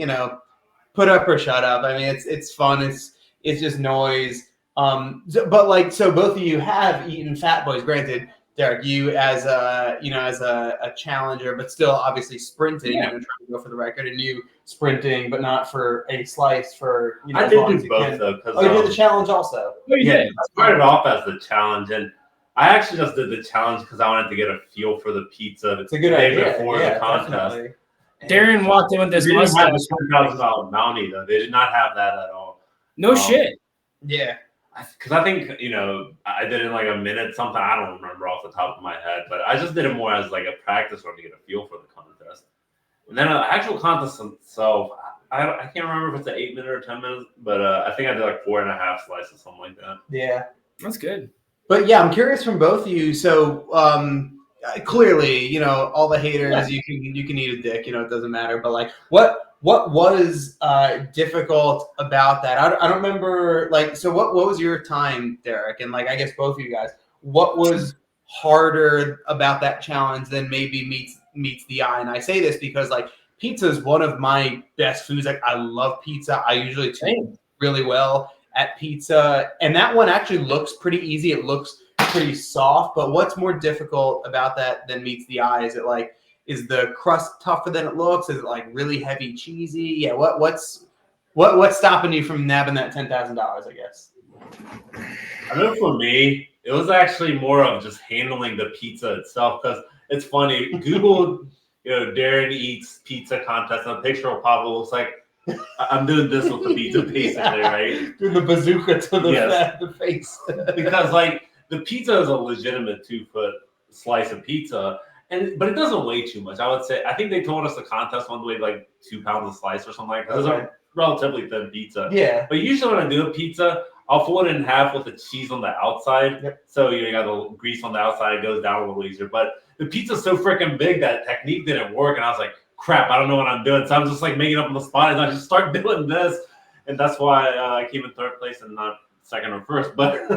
Speaker 2: put up or shut up. I mean, it's fun. It's just noise. But like, so both of you have eaten Fat Boys. Granted, Derek, you as a challenger, but still obviously sprinting and trying to go for the record, and you sprinting, but not for a slice for
Speaker 3: I did do both though.
Speaker 2: Oh, you did the challenge also.
Speaker 3: Yeah, I started off as the challenge, and I actually just did the challenge because I wanted to get a feel for the pizza.
Speaker 2: It's a good idea
Speaker 3: before the contest.
Speaker 2: Definitely.
Speaker 1: Darron walked in with this
Speaker 3: mustache. $10,000 bounty though. They did not have that at all.
Speaker 1: No shit.
Speaker 2: Yeah.
Speaker 3: Because I think, I did it in like a minute, something I don't remember off the top of my head, but I just did it more as like a practice run to get a feel for the contest. And then the actual contest itself, I can't remember if it's an 8 minute or 10 minutes, but I think I did like 4.5 slices, something like that.
Speaker 2: Yeah.
Speaker 1: That's good.
Speaker 2: But yeah, I'm curious from both of you. So clearly, all the haters, you can eat a dick, it doesn't matter. But like, what was difficult about that? I don't remember. Like, so what was your time, Derek? And like, I guess both of you guys, what was harder about that challenge than maybe meets the eye? And I say this because like, pizza is one of my best foods. Like, I love pizza. I usually do really well at pizza, and that one actually looks pretty easy. It looks pretty soft. But what's more difficult about that than meets the eye? Is it like, is the crust tougher than it looks? Is it like really heavy, cheesy? Yeah. What's stopping you from nabbing that $10,000? I guess.
Speaker 3: I know for me, it was actually more of just handling the pizza itself. Because it's funny, Google, Darron Eats pizza contest, and the picture will pop. It looks like I'm doing this with the pizza, basically, right?
Speaker 2: Doing the bazooka to the face.
Speaker 3: Because like the pizza is a legitimate 2-foot slice of pizza, but it doesn't weigh too much. I would say. I think they told us the contest one weighed like 2 pounds a slice or something like that. It's a relatively thin pizza.
Speaker 2: Yeah.
Speaker 3: But usually when I do a pizza, I'll fold it in half with the cheese on the outside.
Speaker 2: Yep.
Speaker 3: So you got the grease on the outside, it goes down a little easier. But the pizza's so freaking big that technique didn't work, and I was like, crap, I don't know what I'm doing. So I'm just like making up on the spot, and I just start doing this, and that's why I came in third place and not second or first. But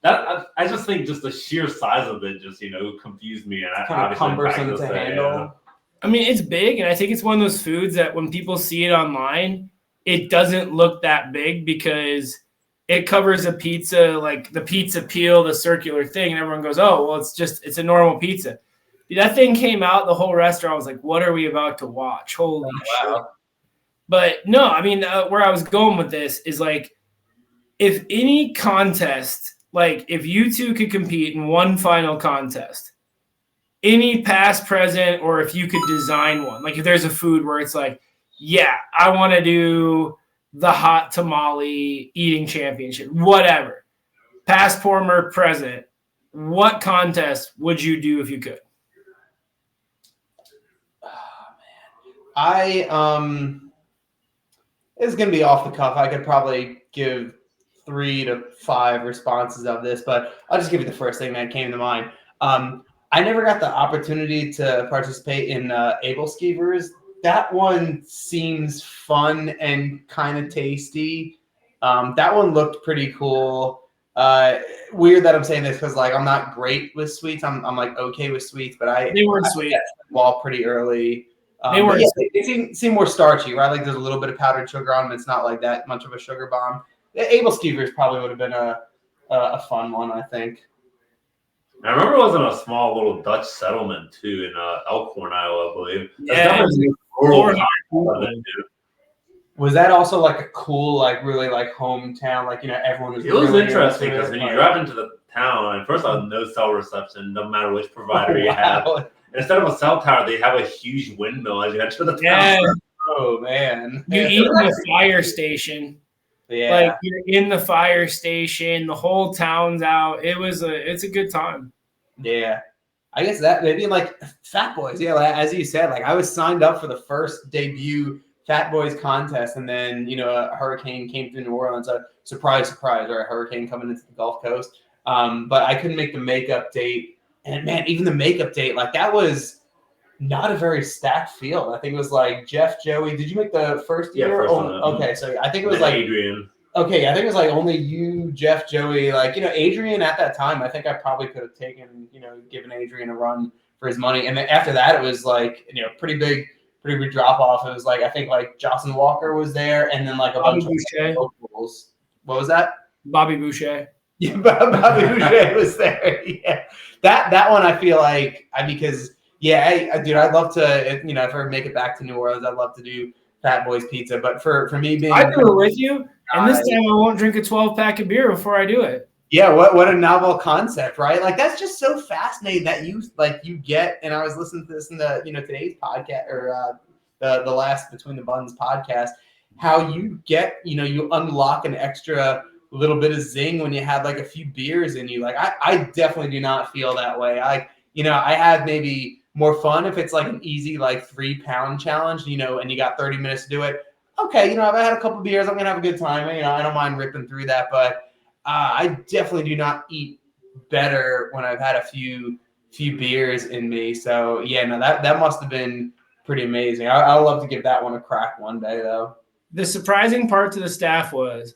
Speaker 3: I just think just the sheer size of it just confused me, and
Speaker 2: it's kind of cumbersome to handle.
Speaker 1: Yeah. I mean, it's big, and I think it's one of those foods that when people see it online, it doesn't look that big because it covers a pizza, like the pizza peel, the circular thing, and everyone goes, oh, well, it's a normal pizza. That thing came out, the whole restaurant was like, what are we about to watch? Holy shit. But no, I mean, where I was going with this is like, if any contest, like if you two could compete in one final contest, any past, present, or if you could design one, like if there's a food where it's like, yeah, I want to do the hot tamale eating championship, whatever, past, former, present, what contest would you do if you could?
Speaker 2: It's gonna be off the cuff. I could probably give 3 to 5 responses of this, but I'll just give you the first thing that came to mind. I never got the opportunity to participate in Able Skeevers. That one seems fun and kind of tasty. That one looked pretty cool. Weird that I'm saying this because like I'm not great with sweets. I'm like okay with sweets, but
Speaker 1: they weren't sweet.
Speaker 2: Wall pretty early. They seem more starchy, right? Like there's a little bit of powdered sugar on them. It's not like that much of a sugar bomb. The Able Skeevers probably would have been a fun one, I think.
Speaker 3: I remember it was in a small little Dutch settlement too in Elkhorn, Iowa, I believe.
Speaker 1: Yeah.
Speaker 2: Was that also like a cool, like really like hometown? Like everyone was.
Speaker 3: It was really interesting because when you drive into the town, and first off, no cell reception, no matter which provider you have. Instead of a cell tower, they have a huge windmill as you enter the town.
Speaker 2: Oh man!
Speaker 1: You eat in the fire station.
Speaker 2: Yeah,
Speaker 1: like you're in the fire station. The whole town's out. It's a good time.
Speaker 2: Yeah, I guess that maybe like Fat Boys. Yeah, like, as you said, like I was signed up for the first debut Fat Boys contest, and then a hurricane came through New Orleans. A surprise, right? A hurricane coming into the Gulf Coast. But I couldn't make the makeup date. And man, even the makeup date, like that was not a very stacked field. I think it was like Jeff, Joey. Did you make the first year?
Speaker 3: Yeah, first one.
Speaker 2: Okay, so I think it was like
Speaker 3: Adrian.
Speaker 2: Okay, I think it was like only you, Jeff, Joey. Like Adrian at that time. I think I probably could have taken given Adrian a run for his money. And then after that, it was like pretty big drop off. It was like I think like Jocelyn Walker was there, and then like a bunch of locals. What was that?
Speaker 1: Bobby Boucher.
Speaker 2: Yeah, Bobby Boucher was there. Yeah, that one I feel like because dude, I'd love to if I ever make it back to New Orleans, I'd love to do Fat Boys Pizza. But for me being,
Speaker 1: I do it with you, and this time I won't drink a 12-pack of beer before I do it.
Speaker 2: Yeah, what a novel concept, right? Like that's just so fascinating that you get. And I was listening to this in the today's podcast or the last Between the Buns podcast, how you get you unlock an extra little bit of zing when you have like a few beers in you. Like I definitely do not feel that way. I have maybe more fun if it's like an easy like 3-pound challenge, and you got 30 minutes to do it. Okay, if I had a couple beers, I'm gonna have a good time. I don't mind ripping through that, but I definitely do not eat better when I've had a few beers in me. So yeah, no, that must have been pretty amazing. I'd love to give that one a crack one day though.
Speaker 1: The surprising part to the staff was,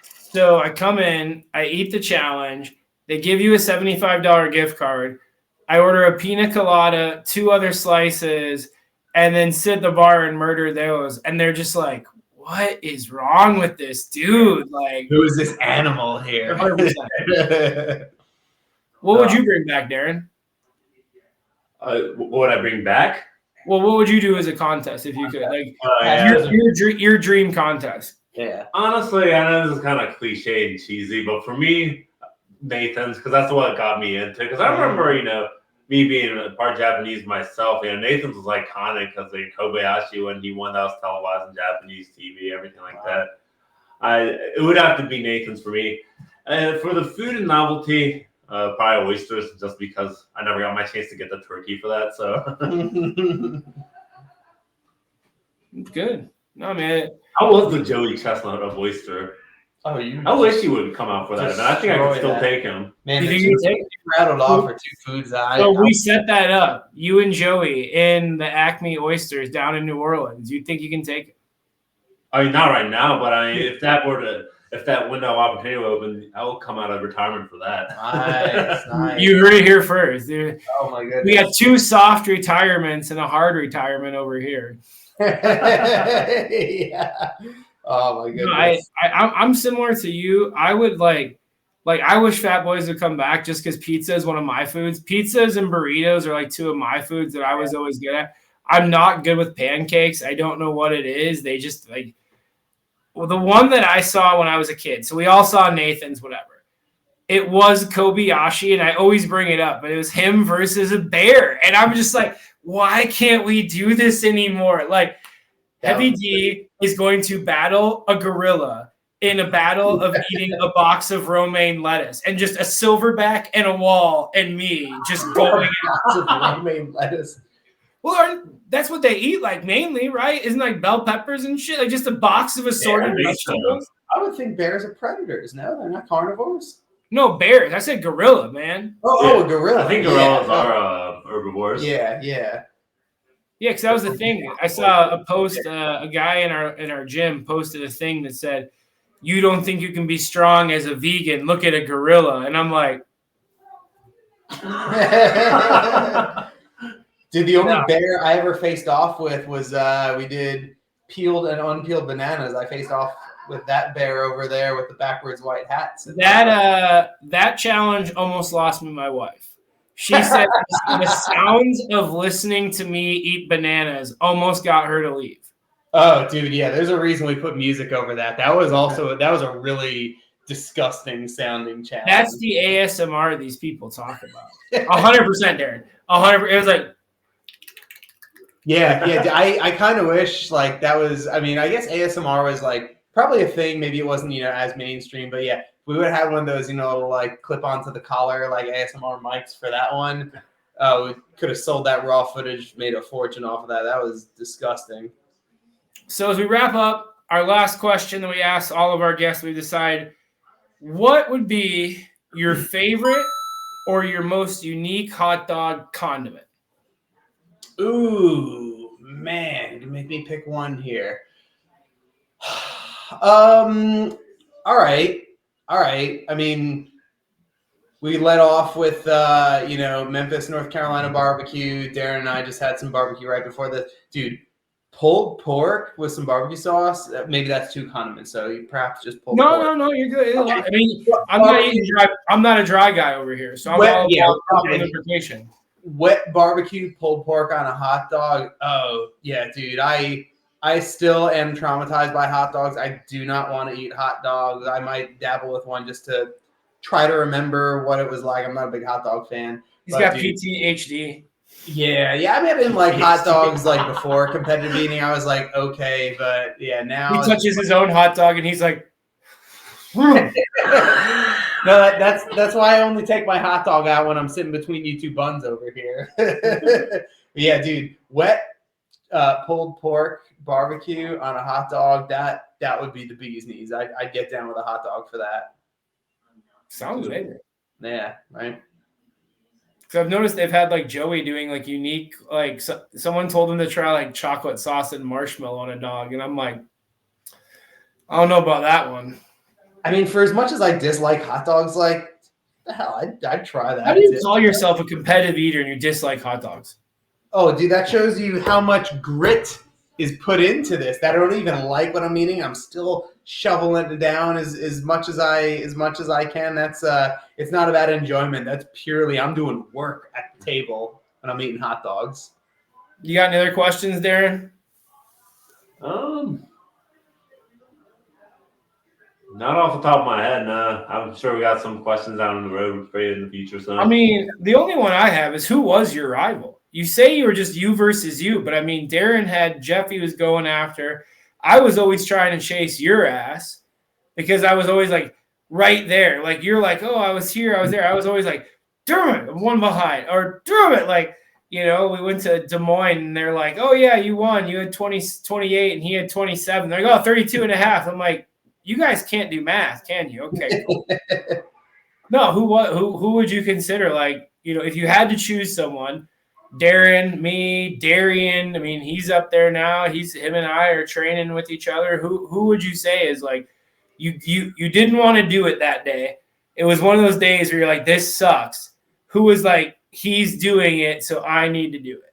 Speaker 1: so I come in, I eat the challenge. They give you a $75 gift card. I order a pina colada, 2 other slices, and then sit at the bar and murder those. And they're just like, what is wrong with this dude? Like,
Speaker 2: who is this animal here?
Speaker 1: 100%. What would you bring back, Darren?
Speaker 3: What would I bring back?
Speaker 1: Well, what would you do as a contest if you could? Like your dream contest.
Speaker 2: Yeah.
Speaker 3: Honestly, I know this is kind of cliche and cheesy, but for me, Nathan's, because that's what got me into. Because I remember, me being a part Japanese myself, Nathan's was iconic because like Kobayashi when he won, that was televised on Japanese TV, everything like that. It would have to be Nathan's for me. For the food and novelty, probably oysters, just because I never got my chance to get the turkey for that. So
Speaker 1: good. No, man.
Speaker 3: How was the Joey Chestnut of oyster?
Speaker 2: Oh,
Speaker 3: I wish he would come out for that, but I think I could still take him.
Speaker 2: Man, you rattled off for 2 foods.
Speaker 1: We set that up. You and Joey in the Acme Oysters down in New Orleans. You think you can take it?
Speaker 3: I mean, not right now, but I mean, if that window of opportunity were open, I will come out of retirement for that.
Speaker 2: Nice.
Speaker 1: You heard it here first, dude.
Speaker 2: Oh my goodness.
Speaker 1: We got 2 soft retirements and a hard retirement over here.
Speaker 2: Yeah. Oh my goodness.
Speaker 1: No, I'm similar to you. I would like I wish Fat Boys would come back just because pizza is one of my foods. Pizzas and burritos are like 2 of my foods that I was always good at. I'm not good with pancakes. I don't know what it is. They just the one that I saw when I was a kid. So we all saw Nathan's, whatever. It was Kobayashi, and I always bring it up, but it was him versus a bear. And I'm just like, why can't we do this anymore? Like, Heavy D is going to battle a gorilla in a battle of eating a box of romaine lettuce, and just a silverback and a wall and me just going
Speaker 2: of romaine lettuce.
Speaker 1: Well, that's what they eat, like, mainly, right? Isn't like bell peppers and shit? Like just a box of assorted vegetables.
Speaker 2: I would think bears are predators. No, they're not carnivores.
Speaker 1: No, bears. I said gorilla, man.
Speaker 2: Oh, a gorilla.
Speaker 3: I think gorillas are herbivores.
Speaker 2: Yeah.
Speaker 1: Yeah, because that was the thing. I saw a post. A guy in our gym posted a thing that said, "You don't think you can be strong as a vegan? Look at a gorilla." And I'm like,
Speaker 2: Dude, the only bear I ever faced off with was we did peeled and unpeeled bananas. I faced off with that bear over there with the backwards white hats.
Speaker 1: That challenge almost lost me my wife. She said the sounds of listening to me eat bananas almost got her to leave.
Speaker 2: Oh, dude, yeah. There's a reason we put music over that. That was a really disgusting sounding challenge.
Speaker 1: That's the ASMR these people talk about. 100%, Darren. 100%. It was like.
Speaker 2: Yeah. I kind of wish like that was. I mean, I guess ASMR was like probably a thing. Maybe it wasn't as mainstream, but yeah, we would have one of those little like clip onto the collar like ASMR mics for that one. We could have sold that raw footage, made a fortune off of that. That was disgusting.
Speaker 1: So as we wrap up, our last question that we asked all of our guests, we decide what would be your favorite or your most unique hot dog condiment?
Speaker 2: Ooh, man, you make me pick one here. All right. I mean, we let off with Memphis, North Carolina barbecue. Darren and I just had some barbecue right before this. Dude, pulled pork with some barbecue sauce. Maybe that's 2 condiments, so you perhaps just pulled pork.
Speaker 1: No, you're good. Okay. I mean, I'm not a dry guy over here, so I'm all about interpretation.
Speaker 2: Wet barbecue pulled pork on a hot dog. Oh, yeah, dude. I still am traumatized by hot dogs. I do not want to eat hot dogs. I might dabble with one just to try to remember what it was like. I'm not a big hot dog fan.
Speaker 1: He's got PTSD.
Speaker 2: Yeah. I mean, I've been like hot dogs like before competitive eating. I was like, okay, but yeah, now
Speaker 1: he touches his own hot dog and he's like,
Speaker 2: No, that's why I only take my hot dog out when I'm sitting between you 2 buns over here. Yeah, dude, wet pulled pork barbecue on a hot dog, that would be the bee's knees. I'd get down with a hot dog for that.
Speaker 1: Sounds amazing.
Speaker 2: Yeah, right.
Speaker 1: So I've noticed they've had like Joey doing like unique, like someone told him to try like chocolate sauce and marshmallow on a dog, and I'm like, I don't know about that one.
Speaker 2: I mean, for as much as I dislike hot dogs, like the hell, I'd try that.
Speaker 1: How do you call yourself a competitive eater and you dislike hot dogs?
Speaker 2: Oh, dude, that shows you how much grit is put into this. That I don't even like what I'm eating. I'm still shoveling it down as much as I can. That's it's not about enjoyment. That's purely I'm doing work at the table when I'm eating hot dogs.
Speaker 1: You got any other questions, Darren?
Speaker 3: Not off the top of my head, no. I'm sure we got some questions out on the road for you in the future. So
Speaker 1: I mean, the only one I have is who was your rival? You say you were just you versus you, but I mean, Darron had Jeff he was going after. I was always trying to chase your ass because I was always like right there. Like you're like, oh, I was here, I was there. I was always like, damn it, I'm one behind. Or damn it, like, you know, we went to Des Moines and they're like, oh yeah, you won. You had 28 and he had 27. They're like, oh, 32 and a half. I'm like, you guys can't do math, can you? Okay, cool. No, who would you consider, like, you know, if you had to choose someone, Darron, me, Darian, I mean, he's up there now. Him and I are training with each other. Who would you say is like you didn't want to do it that day? It was one of those days where you're like, this sucks. Who was like, he's doing it, so I need to do it?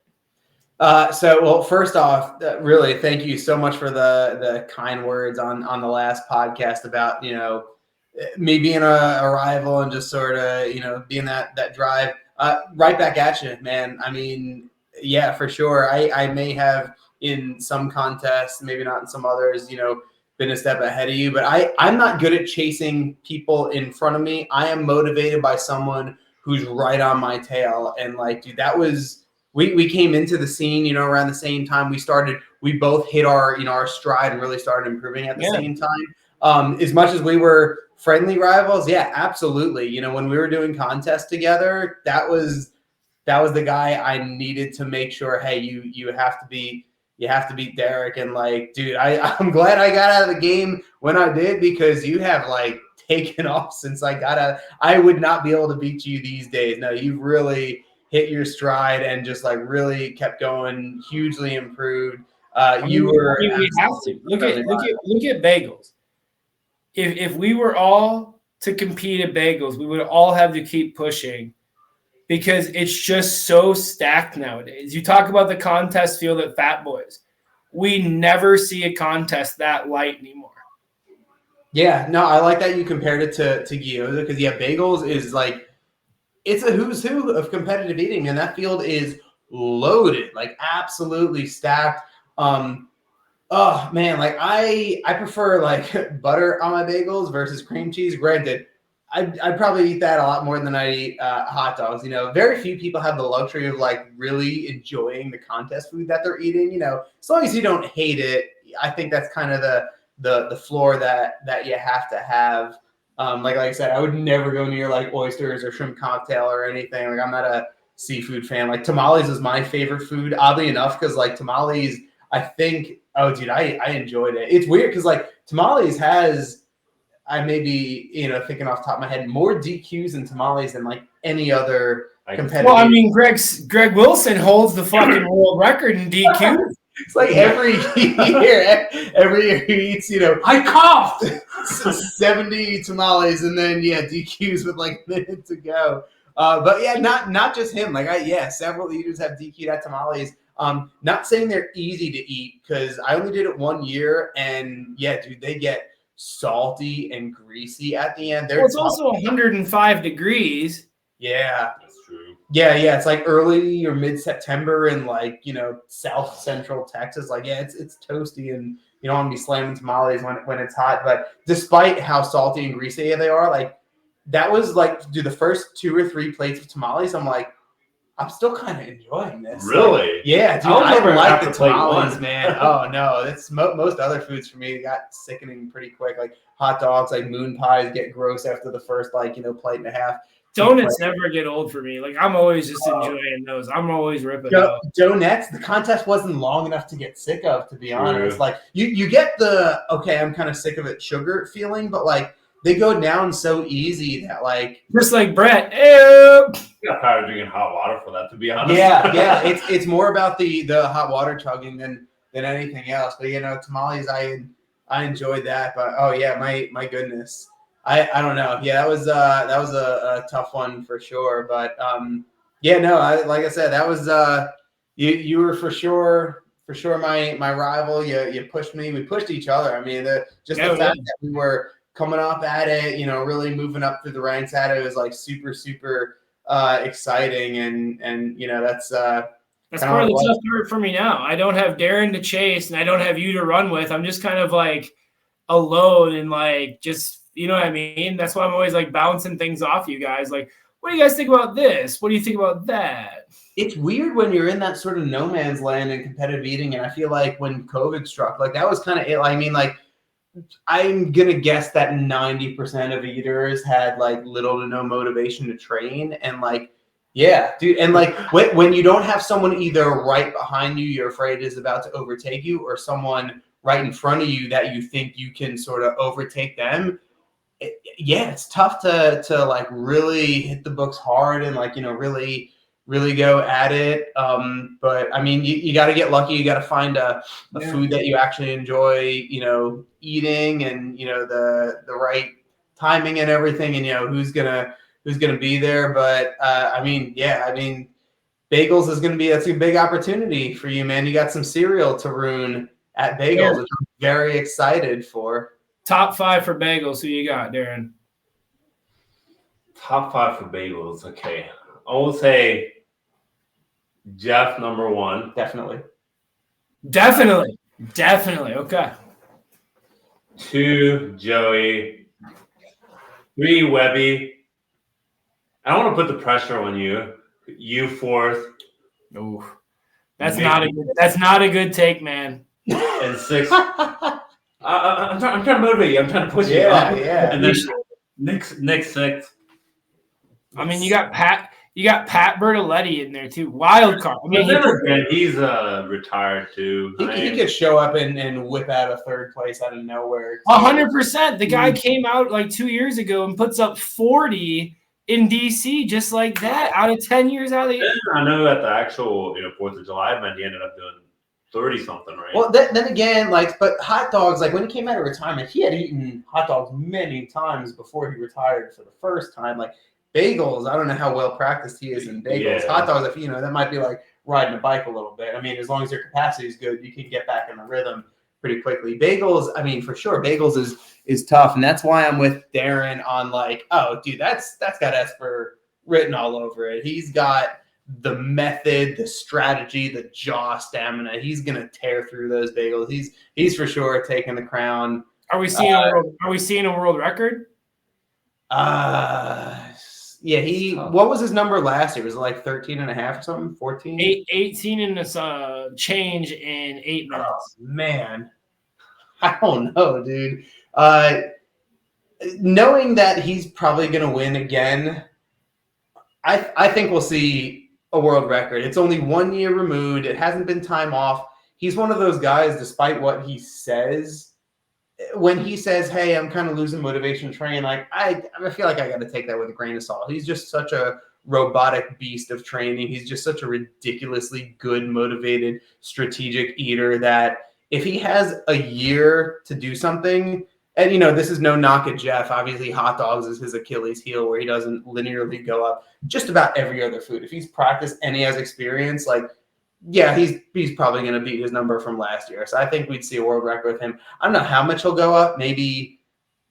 Speaker 2: Well, first off, really, thank you so much for the kind words on the last podcast about, you know, me being a rival and just sort of, you know, being that drive. Right back at you, man. I mean, yeah, for sure. I may have in some contests, maybe not in some others, you know, been a step ahead of you, but I'm not good at chasing people in front of me. I am motivated by someone who's right on my tail. And like, dude, that was. We came into the scene, you know, around the same time we both hit our, you know, our stride and really started improving at the same time. As much as we were friendly rivals, yeah, absolutely. You know, when we were doing contests together, that was the guy I needed to make sure, hey, you have to beat Derek. And like, dude, I'm glad I got out of the game when I did, because you have like taken off since I would not be able to beat you these days. No, you've really hit your stride and just like really kept going, hugely improved. We
Speaker 1: have to look at bagels. If we were all to compete at bagels, we would all have to keep pushing because it's just so stacked nowadays. You talk about the contest field at Fat Boys. We never see a contest that light anymore.
Speaker 2: Yeah, no, I like that you compared it to Gyoza, because yeah, bagels is like, it's a who's who of competitive eating, and that field is loaded, like absolutely stacked. Oh man, like I prefer like butter on my bagels versus cream cheese. Granted, I'd probably eat that a lot more than I eat hot dogs. You know, very few people have the luxury of like really enjoying the contest food that they're eating. You know, as long as you don't hate it, I think that's kind of the floor that you have to have. Like I said, I would never go near like oysters or shrimp cocktail or anything. Like I'm not a seafood fan. Like tamales is my favorite food, oddly enough, because like tamales, I think, oh dude, I enjoyed it. It's weird because like tamales has, I may be, you know, thinking off the top of my head, more DQs in tamales than like any other competitive.
Speaker 1: Well, I mean, Greg Wilson holds the fucking world record in DQs.
Speaker 2: It's like every year he eats, you know,
Speaker 1: I coughed
Speaker 2: 70 tamales and then DQs with like a minute to go. But yeah, not just him. Like several eaters have DQ'd at tamales. Not saying they're easy to eat, because I only did it 1 year, and yeah, dude, they get salty and greasy at the end.
Speaker 1: It's also 105 degrees.
Speaker 2: Yeah.
Speaker 3: That's true.
Speaker 2: Yeah. It's like early or mid-September in like, you know, South Central Texas. Like, yeah, it's toasty, and you don't want to be slamming tamales when it's hot. But despite how salty and greasy they are, like that was like, dude, the first 2 or 3 plates of tamales, I'm like, I'm still kind of enjoying this.
Speaker 3: Really?
Speaker 2: Like, yeah, dude, I like the tamales, man. Oh no, that's most other foods for me got sickening pretty quick. Like hot dogs, like moon pies get gross after the first like, you know, plate and a half.
Speaker 1: Donuts never get old for me. Like I'm always just enjoying those. I'm always ripping those.
Speaker 2: Donuts, the contest wasn't long enough to get sick of, to be honest. Like you get the, okay, I'm kind of sick of it sugar feeling, but like they go down so easy that like,
Speaker 1: just like Brett.
Speaker 3: I got tired of drinking hot water for that, to be honest.
Speaker 2: Yeah. It's more about the hot water chugging than anything else. But you know, tamales, I enjoyed that. But oh yeah, my goodness, I don't know. Yeah, that was a tough one for sure. But yeah, no, like I said, that was you were for sure my rival. You pushed me. We pushed each other. I mean, the fact that we were coming up at it, you know, really moving up through the ranks at it was like super, super exciting. And you know, that's part
Speaker 1: of the tough part for me now. I don't have Darron to chase and I don't have you to run with. I'm just kind of like a load and like just, you know what I mean? That's why I'm always like bouncing things off you guys. Like, what do you guys think about this? What do you think about that?
Speaker 2: It's weird when you're in that sort of no man's land in competitive eating. And I feel like when COVID struck, like that was kind of it. I mean, like, I'm going to guess that 90% of eaters had like little to no motivation to train. And like, yeah, dude. And like when you don't have someone either right behind you, you're afraid is about to overtake you, or someone right in front of you that you think you can sort of overtake them. It's tough to like really hit the books hard and like, really go at it. But I mean, you got to get lucky. You got to find a food that you actually enjoy, eating, and the right timing and everything, and who's gonna be there. But I mean, bagels that's a big opportunity for you, man. You got some cereal to ruin at Bagels, which I'm very excited for.
Speaker 1: Top 5 for bagels. Who you got, Darren?
Speaker 3: Top 5 for bagels. Okay, I will say Jeff number 1.
Speaker 2: Definitely.
Speaker 1: Okay.
Speaker 3: 2, Joey. 3, Webby. I don't want to put the pressure on you. You 4th.
Speaker 1: Ooh, that's not a good take, man.
Speaker 3: And 6. I'm trying to motivate you. I'm trying to push you up.
Speaker 2: Yeah.
Speaker 3: And then Nick 6th.
Speaker 1: I mean, you got Pat Bertoletti in there too. Wild card. I mean,
Speaker 3: he's retired too.
Speaker 2: He could show up and whip out a 3rd place out of nowhere.
Speaker 1: 100%. The guy came out like 2 years ago and puts up 40 in DC just like that out of 10 years out of the year.
Speaker 3: I know at the actual 4th of July event, he ended up doing 30-something, right?
Speaker 2: Well, then again, but hot dogs, like when he came out of retirement, he had eaten hot dogs many times before he retired for the first time. Like bagels, I don't know how well practiced he is in bagels.
Speaker 3: Yeah.
Speaker 2: Hot dogs, that might be like riding a bike a little bit. I mean, as long as your capacity is good, you can get back in the rhythm pretty quickly. Bagels, I mean, for sure, bagels is tough, and that's why I'm with Darren on like, oh, dude, that's got Esper written all over it. He's got the method, the strategy, the jaw stamina. He's gonna tear through those bagels. He's for sure taking the crown.
Speaker 1: Are we seeing a world record?
Speaker 2: Yeah, what was his number last year? Was it like 13 and a half or something? 14?
Speaker 1: 18 and this change in 8 minutes.
Speaker 2: Oh, man. I don't know, dude. Knowing that he's probably gonna win again, I think we'll see a world record. It's only 1 year removed. It hasn't been time off. He's one of those guys, despite what he says, when he says, hey, I'm kind of losing motivation to train, like I feel like I got to take that with a grain of salt. He's just such a robotic beast of training. He's just such a ridiculously good, motivated, strategic eater that if he has a year to do something, and, this is no knock at Jeff. Obviously, hot dogs is his Achilles heel where he doesn't linearly go up just about every other food. If he's practiced and he has experience, like, yeah, he's probably going to beat his number from last year. So I think we'd see a world record with him. I don't know how much he'll go up. Maybe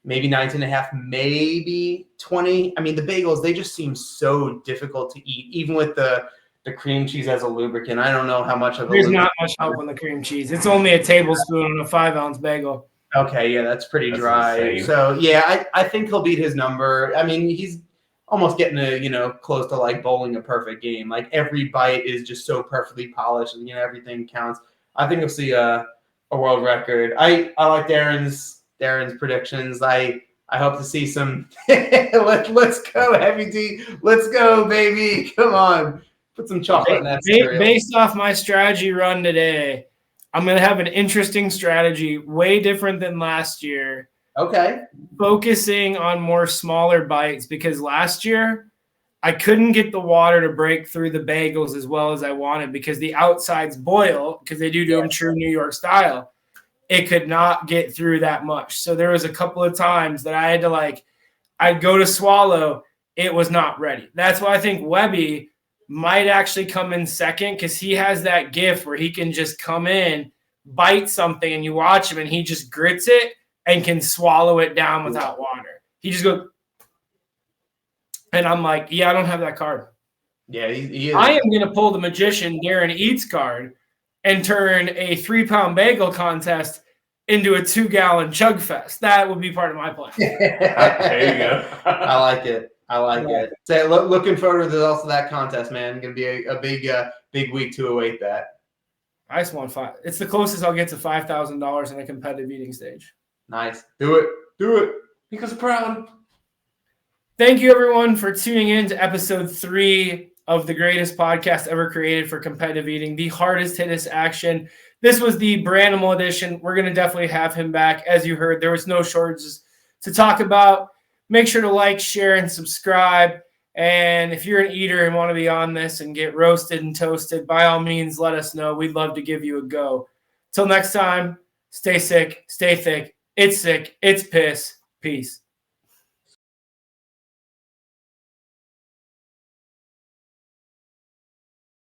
Speaker 2: 19 and a half, maybe 20. I mean, the bagels, they just seem so difficult to eat, even with the cream cheese as a lubricant. I don't know how much of
Speaker 1: There's not much help on the cream cheese. It's only a tablespoon on a 5-ounce bagel.
Speaker 2: Okay, yeah, that's pretty dry. So, yeah, I think he'll beat his number. I mean, he's almost getting to, close to like bowling a perfect game. Like every bite is just so perfectly polished and, everything counts. I think you'll see a world record. I like Darren's predictions. I hope to see some. Let's go, Heavy D. Let's go, baby. Come on. Put some chocolate in that cereal.
Speaker 1: Based off my strategy run today, I'm going to have an interesting strategy, way different than last year.
Speaker 2: Okay.
Speaker 1: Focusing on more smaller bites because last year I couldn't get the water to break through the bagels as well as I wanted because the outsides boil because they do them true New York style. It could not get through that much. So there was a couple of times that I had to I'd go to swallow. It was not ready. That's why I think Webby might actually come in second because he has that gift where he can just come in, bite something, and you watch him and he just grits it and can swallow it down without water. He just goes, and I'm like, yeah, I don't have that card.
Speaker 2: Yeah, he is.
Speaker 1: I am going to pull the magician Darron Eats card and turn a 3-pound bagel contest into a 2-gallon chug fest. That would be part of my plan.
Speaker 3: There you go.
Speaker 2: I like it. So looking forward to the results of that contest, man. Going to be a big week to await that.
Speaker 1: I just want five. It's the closest I'll get to $5,000 in a competitive eating stage.
Speaker 2: Nice. Do it.
Speaker 3: Because proud.
Speaker 1: Thank you, everyone, for tuning in to episode 3 of the greatest podcast ever created for competitive eating, the hardest hittest action. This was the Branimal edition. We're going to definitely have him back. As you heard, there was no shortages to talk about. Make sure to like, share, and subscribe. And if you're an eater and want to be on this and get roasted and toasted, by all means, let us know. We'd love to give you a go. Till next time, stay sick, stay thick. It's sick. It's piss. Peace.